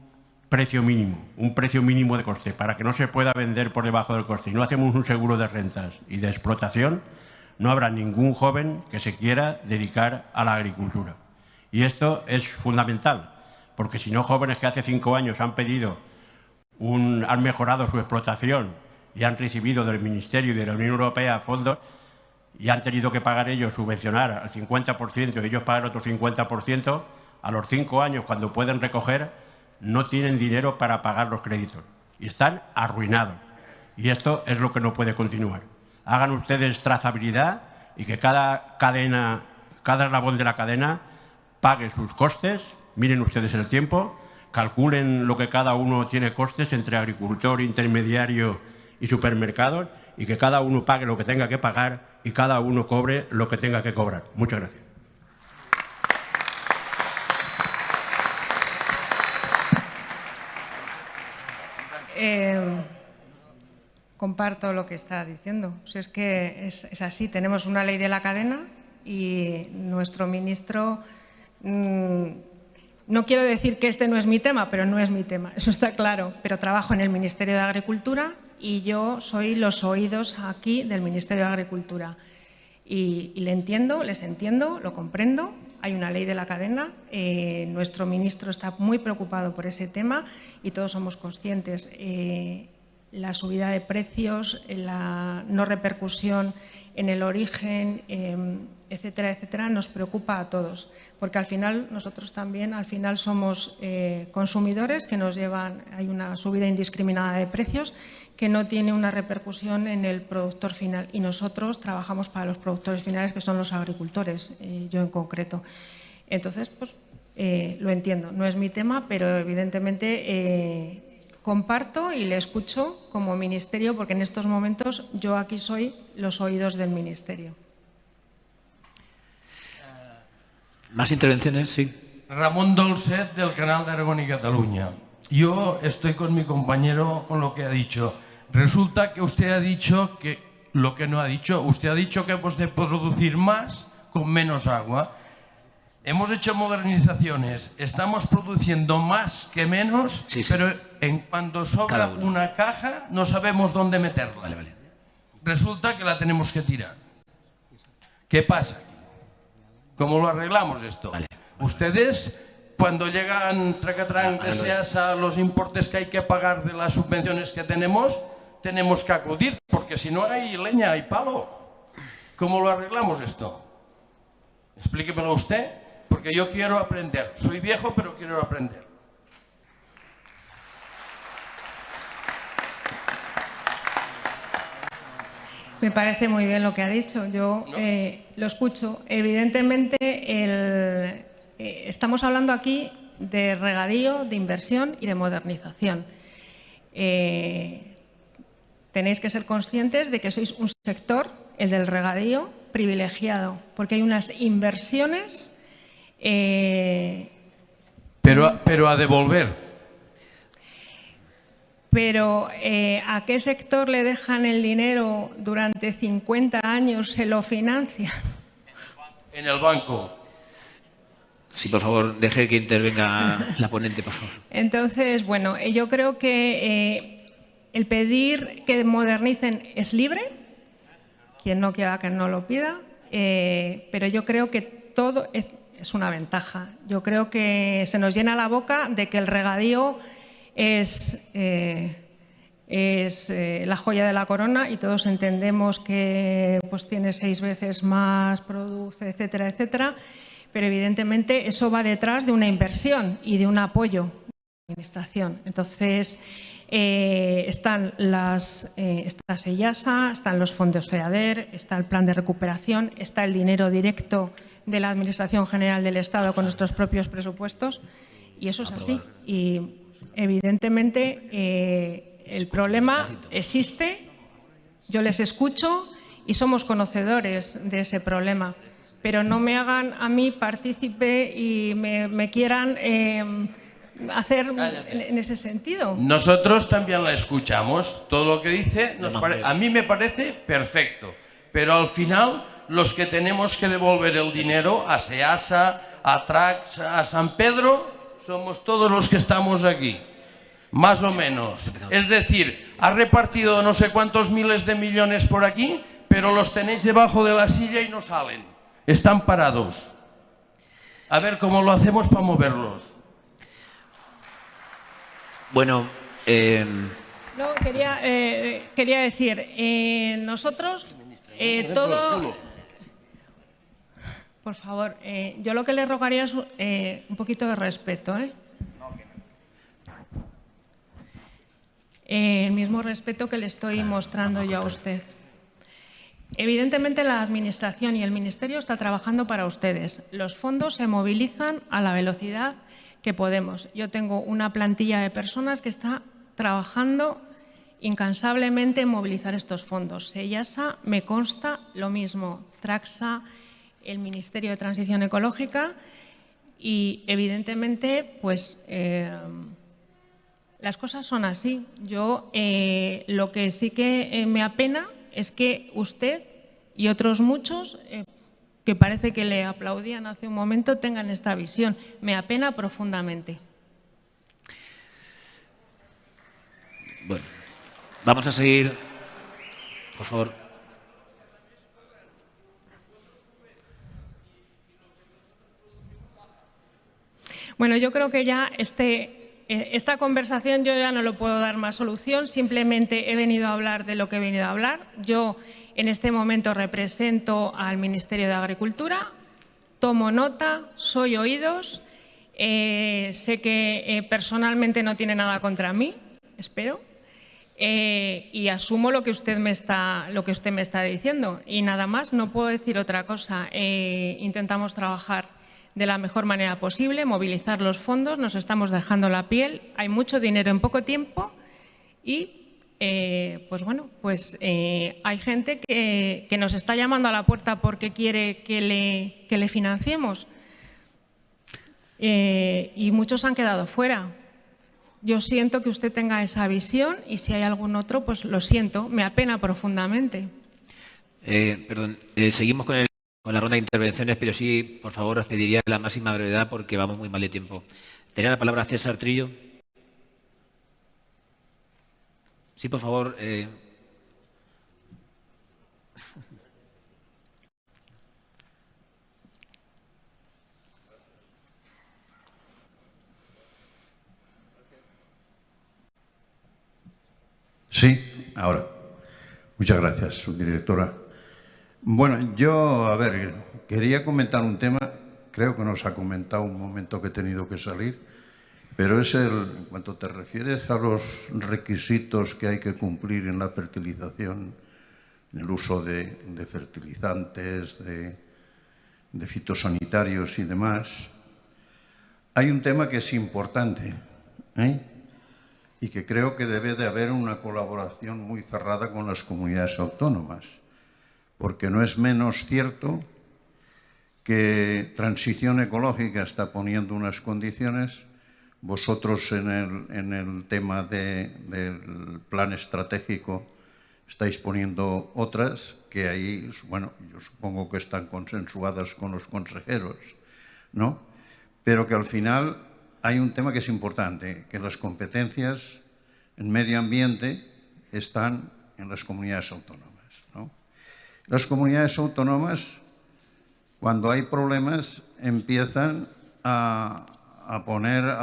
precio mínimo de coste, para que no se pueda vender por debajo del coste, y no hacemos un seguro de rentas y de explotación, no habrá ningún joven que se quiera dedicar a la agricultura. Y esto es fundamental, porque si no, jóvenes que hace 5 años han mejorado su explotación y han recibido del Ministerio y de la Unión Europea fondos, y han tenido que pagar ellos, subvencionar al 50% y ellos pagar otro 50%, a los 5 años, cuando pueden recoger, no tienen dinero para pagar los créditos y están arruinados. Y esto es lo que no puede continuar. Hagan ustedes trazabilidad y que cada cadena, cada eslabón de la cadena pague sus costes. Miren ustedes el tiempo, calculen lo que cada uno tiene costes entre agricultor, intermediario y supermercados, y que cada uno pague lo que tenga que pagar y cada uno cobre lo que tenga que cobrar. Muchas gracias. Comparto lo que está diciendo. Si es que es así, tenemos una ley de la cadena y nuestro ministro, no quiero decir que este no es mi tema, pero no es mi tema, eso está claro, pero trabajo en el Ministerio de Agricultura y yo soy los oídos aquí del Ministerio de Agricultura. Y les entiendo, lo comprendo, hay una ley de la cadena, nuestro ministro está muy preocupado por ese tema y todos somos conscientes. La subida de precios, la no repercusión en el origen, etcétera, etcétera, nos preocupa a todos, porque al final nosotros también somos consumidores que nos llevan, hay una subida indiscriminada de precios que no tiene una repercusión en el productor final y nosotros trabajamos para los productores finales que son los agricultores, yo en concreto. Entonces, pues lo entiendo, no es mi tema, pero evidentemente comparto y le escucho como ministerio, porque en estos momentos yo aquí soy los oídos del ministerio. ¿Más intervenciones? Sí. Ramón Dolcet, del canal de Aragón y Cataluña. Yo estoy con mi compañero con lo que ha dicho. Resulta que usted ha dicho que lo que no ha dicho. Usted ha dicho que hemos de producir más con menos agua. Hemos hecho modernizaciones, estamos produciendo más que menos, sí, pero cuando sobra una caja no sabemos dónde meterla. Vale, vale. Resulta que la tenemos que tirar. ¿Qué pasa aquí? ¿Cómo lo arreglamos esto? Vale. Ustedes, cuando llegan tracatrán de SEASA los importes que hay que pagar de las subvenciones que tenemos que acudir, porque si no hay leña, hay palo. ¿Cómo lo arreglamos esto? Explíquemelo usted. Porque yo quiero aprender. Soy viejo, pero quiero aprender. Me parece muy bien lo que ha dicho. Yo lo escucho. Evidentemente, estamos hablando aquí de regadío, de inversión y de modernización. Tenéis que ser conscientes de que sois un sector, el del regadío, privilegiado, porque hay unas inversiones... Pero a devolver. Pero ¿a qué sector le dejan el dinero durante 50 años? ¿Se lo financian? En el banco. Sí, por favor, deje que intervenga la ponente, por favor. Entonces, bueno, yo creo que el pedir que modernicen es libre. Quien no quiera que no lo pida. Pero yo creo que todo... es una ventaja. Yo creo que se nos llena la boca de que el regadío es la joya de la corona y todos entendemos que pues, tiene 6 veces más, produce, etcétera, etcétera, pero evidentemente eso va detrás de una inversión y de un apoyo de la administración. Entonces, está SEIASA, están los fondos FEADER, está el plan de recuperación, está el dinero directo de la Administración General del Estado con nuestros propios presupuestos y eso es así. Y evidentemente el problema existe, yo les escucho y somos conocedores de ese problema, pero no me hagan a mí partícipe y me quieran hacer en ese sentido. Nosotros también la escuchamos, todo lo que dice a mí me parece perfecto, pero al final los que tenemos que devolver el dinero a SEASA, a TRACS, a San Pedro, somos todos los que estamos aquí, más o menos. Es decir, ha repartido no sé cuántos miles de millones por aquí, pero los tenéis debajo de la silla y no salen, están parados. A ver cómo lo hacemos para moverlos. Bueno, no, quería decir, nosotros todos... Por favor, yo lo que le rogaría es un poquito de respeto, el mismo respeto que le estoy mostrando yo a usted. Evidentemente, la Administración y el Ministerio está trabajando para ustedes. Los fondos se movilizan a la velocidad que podemos. Yo tengo una plantilla de personas que está trabajando incansablemente en movilizar estos fondos. SEIASA, me consta lo mismo, Traxa, el Ministerio de Transición Ecológica y, evidentemente, pues las cosas son así. Yo lo que sí que me apena es que usted y otros muchos que parece que le aplaudían hace un momento tengan esta visión. Me apena profundamente. Bueno, vamos a seguir, por favor. Bueno, yo creo que ya esta conversación yo ya no le puedo dar más solución. Simplemente he venido a hablar de lo que he venido a hablar. Yo en este momento represento al Ministerio de Agricultura, tomo nota, soy oídos. Sé que personalmente no tiene nada contra mí, espero. Y asumo lo que usted me está diciendo. Y nada más, no puedo decir otra cosa. Intentamos trabajar de la mejor manera posible, movilizar los fondos, nos estamos dejando la piel, hay mucho dinero en poco tiempo y pues bueno, pues hay gente que nos está llamando a la puerta porque quiere que le financiemos y muchos han quedado fuera. Yo siento que usted tenga esa visión y si hay algún otro, pues lo siento, me apena profundamente. Perdón, seguimos con la ronda de intervenciones, pero sí, por favor, os pediría la máxima brevedad porque vamos muy mal de tiempo. Tenía la palabra César Trillo. Sí, por favor. Sí, ahora. Muchas gracias, subdirectora. Bueno, yo, a ver, quería comentar un tema, creo que nos ha comentado un momento que he tenido que salir, pero es en cuanto te refieres a los requisitos que hay que cumplir en la fertilización, en el uso de fertilizantes, de fitosanitarios y demás, hay un tema que es importante, y que creo que debe de haber una colaboración muy cerrada con las comunidades autónomas, porque no es menos cierto que Transición Ecológica está poniendo unas condiciones, vosotros en el tema del plan estratégico estáis poniendo otras, que ahí, bueno, yo supongo que están consensuadas con los consejeros, ¿no? Pero que al final hay un tema que es importante, que las competencias en medio ambiente están en las comunidades autónomas, ¿no? Las comunidades autónomas, cuando hay problemas, empiezan a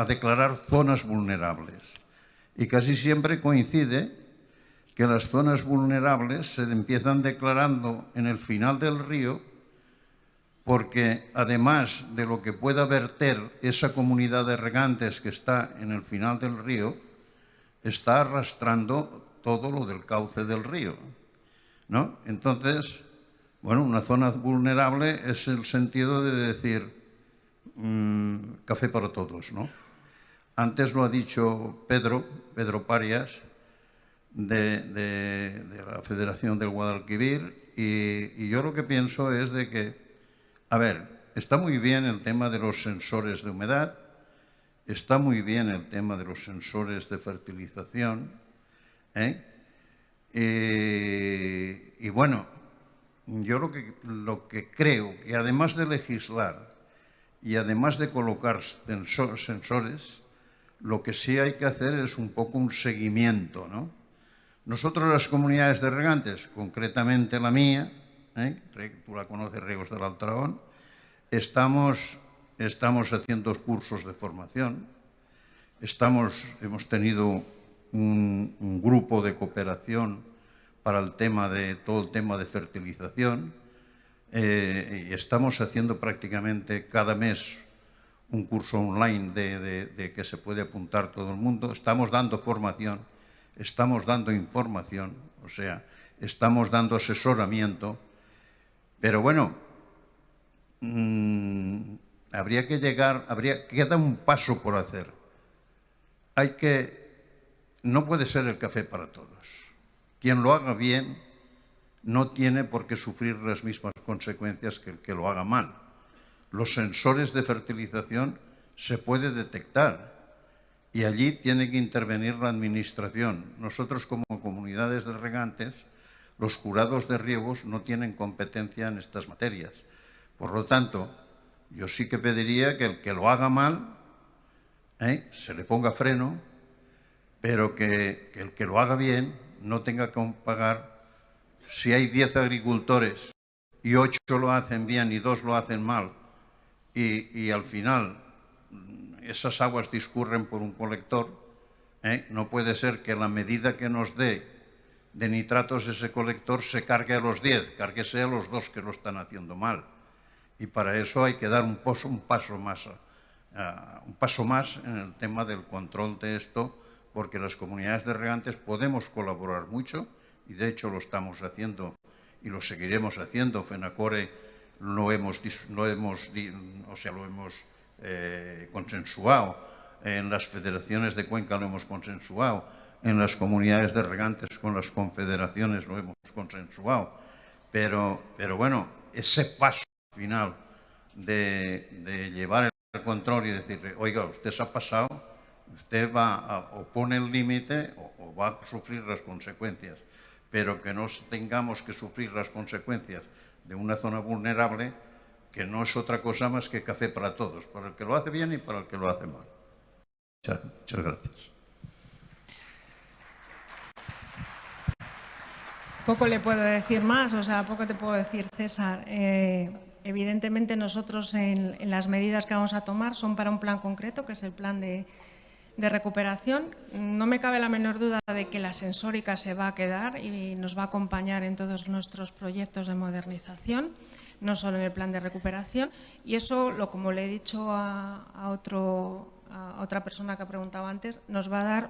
declarar zonas vulnerables. Y casi siempre coincide que las zonas vulnerables se empiezan declarando en el final del río porque, además de lo que pueda verter esa comunidad de regantes que está en el final del río, está arrastrando todo lo del cauce del río, ¿no? Entonces, bueno, una zona vulnerable es el sentido de decir café para todos, ¿no? Antes lo ha dicho Pedro Parias, de la Federación del Guadalquivir, y yo lo que pienso es de que, a ver, está muy bien el tema de los sensores de humedad, está muy bien el tema de los sensores de fertilización, y bueno, yo lo que creo que además de legislar y además de colocar sensores, lo que sí hay que hacer es un poco un seguimiento, ¿no? Nosotros las comunidades de regantes, concretamente la mía, tú la conoces, Riegos del Altraón, estamos haciendo cursos de formación, hemos tenido un grupo de cooperación para todo el tema de fertilización, y estamos haciendo prácticamente cada mes un curso online de que se puede apuntar todo el mundo. Estamos dando formación, estamos dando información, o sea, estamos dando asesoramiento, pero bueno, habría que queda un paso por hacer. No puede ser el café para todos. Quien lo haga bien no tiene por qué sufrir las mismas consecuencias que el que lo haga mal. Los sensores de fertilización se puede detectar y allí tiene que intervenir la administración. Nosotros, como comunidades de regantes, los jurados de riegos no tienen competencia en estas materias. Por lo tanto, yo sí que pediría que el que lo haga mal se le ponga freno, pero que el que lo haga bien no tenga que pagar. Si hay 10 agricultores y 8 lo hacen bien y 2 lo hacen mal, y al final esas aguas discurren por un colector, no puede ser que la medida que nos dé de nitratos ese colector se cargue a los 10, cárguese a los 2 que lo están haciendo mal. Y para eso hay que dar un paso más en el tema del control de esto, porque las comunidades de regantes podemos colaborar mucho, y de hecho lo estamos haciendo y lo seguiremos haciendo. FENACORE lo hemos consensuado, en las federaciones de Cuenca lo hemos consensuado, en las comunidades de regantes con las confederaciones lo hemos consensuado, pero bueno, ese paso final de llevar el control y decirle, oiga, usted se ha pasado, usted o pone el límite o va a sufrir las consecuencias, pero que no tengamos que sufrir las consecuencias de una zona vulnerable que no es otra cosa más que café para todos, para el que lo hace bien y para el que lo hace mal. Muchas gracias. Poco le puedo decir más, poco te puedo decir, César. Evidentemente nosotros en las medidas que vamos a tomar son para un plan concreto, que es el plan de recuperación. No me cabe la menor duda de que la sensórica se va a quedar y nos va a acompañar en todos nuestros proyectos de modernización, no solo en el plan de recuperación. Y eso, como le he dicho a otra persona que ha preguntado antes, nos va a dar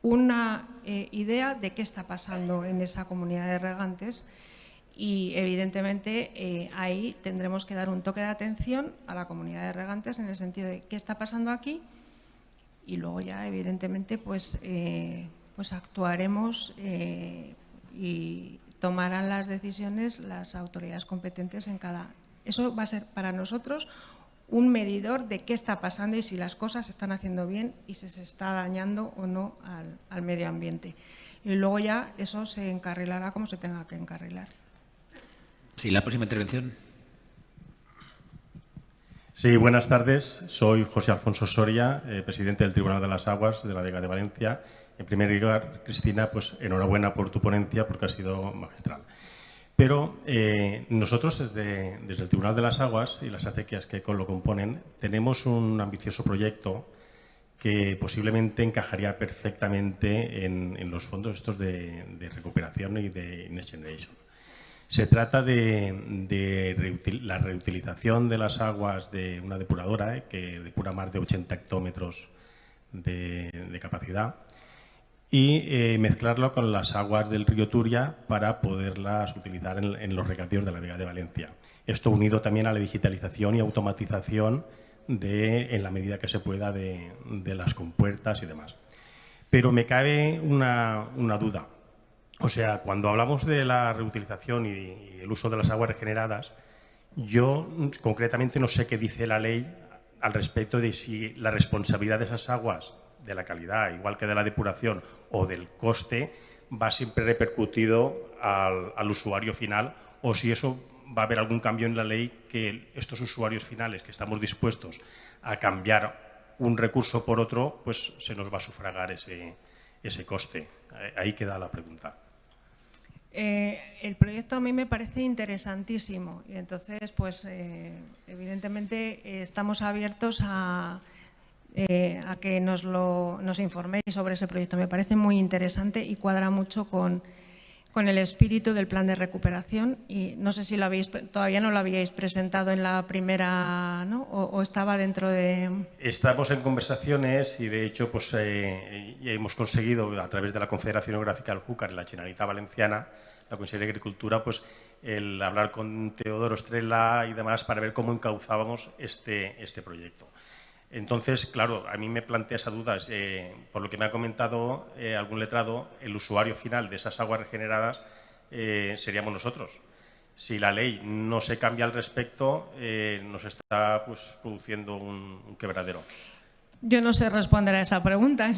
una idea de qué está pasando en esa comunidad de regantes y, evidentemente, ahí tendremos que dar un toque de atención a la comunidad de regantes en el sentido de qué está pasando aquí. Y luego ya, evidentemente, pues actuaremos y tomarán las decisiones las autoridades competentes en cada. Eso va a ser para nosotros un medidor de qué está pasando y si las cosas se están haciendo bien y si se está dañando o no al medio ambiente. Y luego ya eso se encarrilará como se tenga que encarrilar. Sí, la próxima intervención. Sí, buenas tardes. Soy José Alfonso Soria, presidente del Tribunal de las Aguas de la Vega de Valencia. En primer lugar, Cristina, pues enhorabuena por tu ponencia porque ha sido magistral. Pero nosotros desde el Tribunal de las Aguas y las acequias que lo componen tenemos un ambicioso proyecto que posiblemente encajaría perfectamente en los fondos estos de recuperación y de Next Generation. Se trata de la reutilización de las aguas de una depuradora que depura más de 80 hectómetros de capacidad y mezclarlo con las aguas del río Turia para poderlas utilizar en los regadíos de la Vega de Valencia. Esto unido también a la digitalización y automatización en la medida que se pueda de las compuertas y demás. Pero me cabe una duda. O sea, cuando hablamos de la reutilización y el uso de las aguas regeneradas, yo concretamente no sé qué dice la ley al respecto de si la responsabilidad de esas aguas, de la calidad, igual que de la depuración o del coste, va siempre repercutido al usuario final o si eso va a haber algún cambio en la ley que estos usuarios finales que estamos dispuestos a cambiar un recurso por otro, pues se nos va a sufragar ese coste. Ahí queda la pregunta. El proyecto a mí me parece interesantísimo y entonces, pues, evidentemente estamos abiertos a que nos informéis sobre ese proyecto. Me parece muy interesante y cuadra mucho con con el espíritu del plan de recuperación. Y no sé si todavía no lo habíais presentado en la primera, ¿no? O estaba dentro de... Estamos en conversaciones y, de hecho, pues ya hemos conseguido, a través de la Confederación Geográfica del Júcar y la Generalitat Valenciana, la Consejería de Agricultura, pues el hablar con Teodoro Estrella y demás para ver cómo encauzábamos este proyecto. Entonces, claro, a mí me plantea esa duda. Por lo que me ha comentado algún letrado, el usuario final de esas aguas regeneradas seríamos nosotros. Si la ley no se cambia al respecto, nos está pues, produciendo un quebradero. Yo no sé responder a esa pregunta.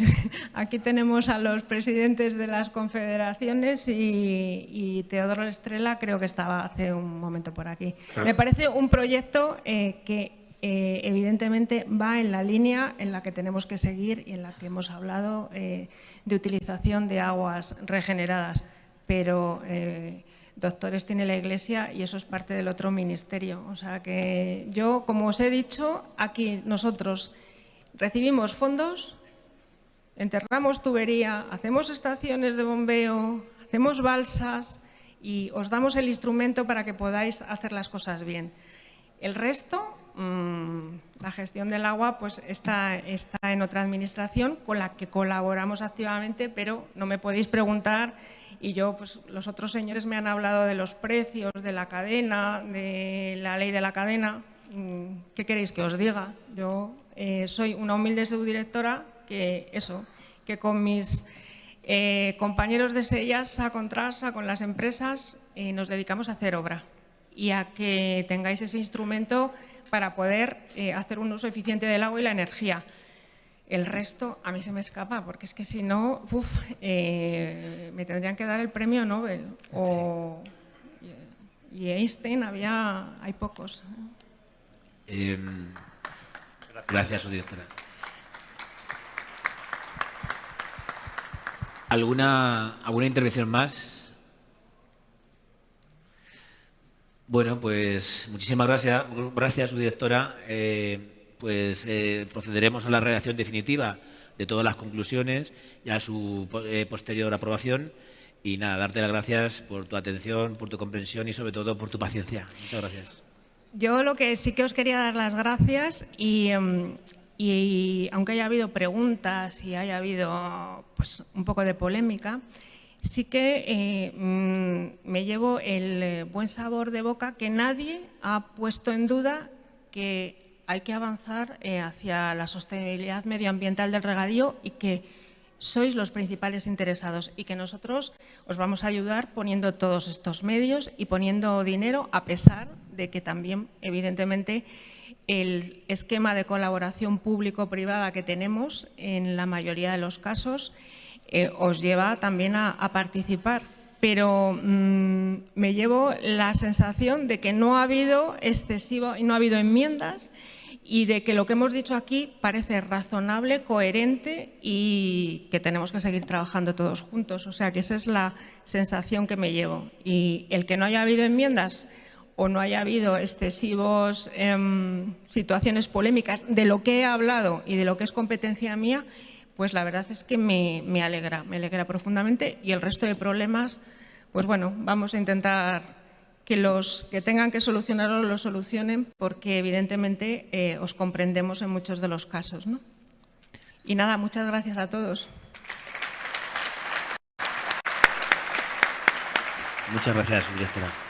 Aquí tenemos a los presidentes de las confederaciones y Teodoro Estrella creo que estaba hace un momento por aquí. Me parece un proyecto que evidentemente va en la línea en la que tenemos que seguir y en la que hemos hablado de utilización de aguas regeneradas, pero doctores tiene la Iglesia y eso es parte del otro ministerio. O sea que yo, como os he dicho, aquí nosotros recibimos fondos, enterramos tubería, hacemos estaciones de bombeo, hacemos balsas y os damos el instrumento para que podáis hacer las cosas bien. El resto, la gestión del agua, pues está en otra administración con la que colaboramos activamente, pero no me podéis preguntar y yo, pues los otros señores me han hablado de los precios, de la cadena, de la ley de la cadena. ¿Qué queréis que os diga? Yo soy una humilde subdirectora que con mis compañeros de SEIASA, con TRASA, con las empresas, nos dedicamos a hacer obra y a que tengáis ese instrumento para poder hacer un uso eficiente del agua y la energía. El resto a mí se me escapa, porque es que si no, me tendrían que dar el premio Nobel. Y Einstein hay pocos. Gracias, subdirectora. ¿Alguna intervención más? Bueno, pues muchísimas gracias, subdirectora. Procederemos a la redacción definitiva de todas las conclusiones y a su posterior aprobación. Y nada, darte las gracias por tu atención, por tu comprensión y sobre todo por tu paciencia. Muchas gracias. Yo lo que sí que os quería dar las gracias y aunque haya habido preguntas y haya habido pues, un poco de polémica, sí que me llevo el buen sabor de boca que nadie ha puesto en duda que hay que avanzar hacia la sostenibilidad medioambiental del regadío y que sois los principales interesados y que nosotros os vamos a ayudar poniendo todos estos medios y poniendo dinero, a pesar de que también, evidentemente, el esquema de colaboración público-privada que tenemos en la mayoría de los casos os lleva también a participar. Pero me llevo la sensación de que no ha habido enmiendas y de que lo que hemos dicho aquí parece razonable, coherente y que tenemos que seguir trabajando todos juntos. O sea, que esa es la sensación que me llevo. Y el que no haya habido enmiendas o no haya habido excesivos situaciones polémicas de lo que he hablado y de lo que es competencia mía, pues la verdad es que me alegra profundamente y el resto de problemas, pues bueno, vamos a intentar que los que tengan que solucionarlo lo solucionen porque evidentemente os comprendemos en muchos de los casos, ¿no? Y nada, muchas gracias a todos. Muchas gracias, subdirectora.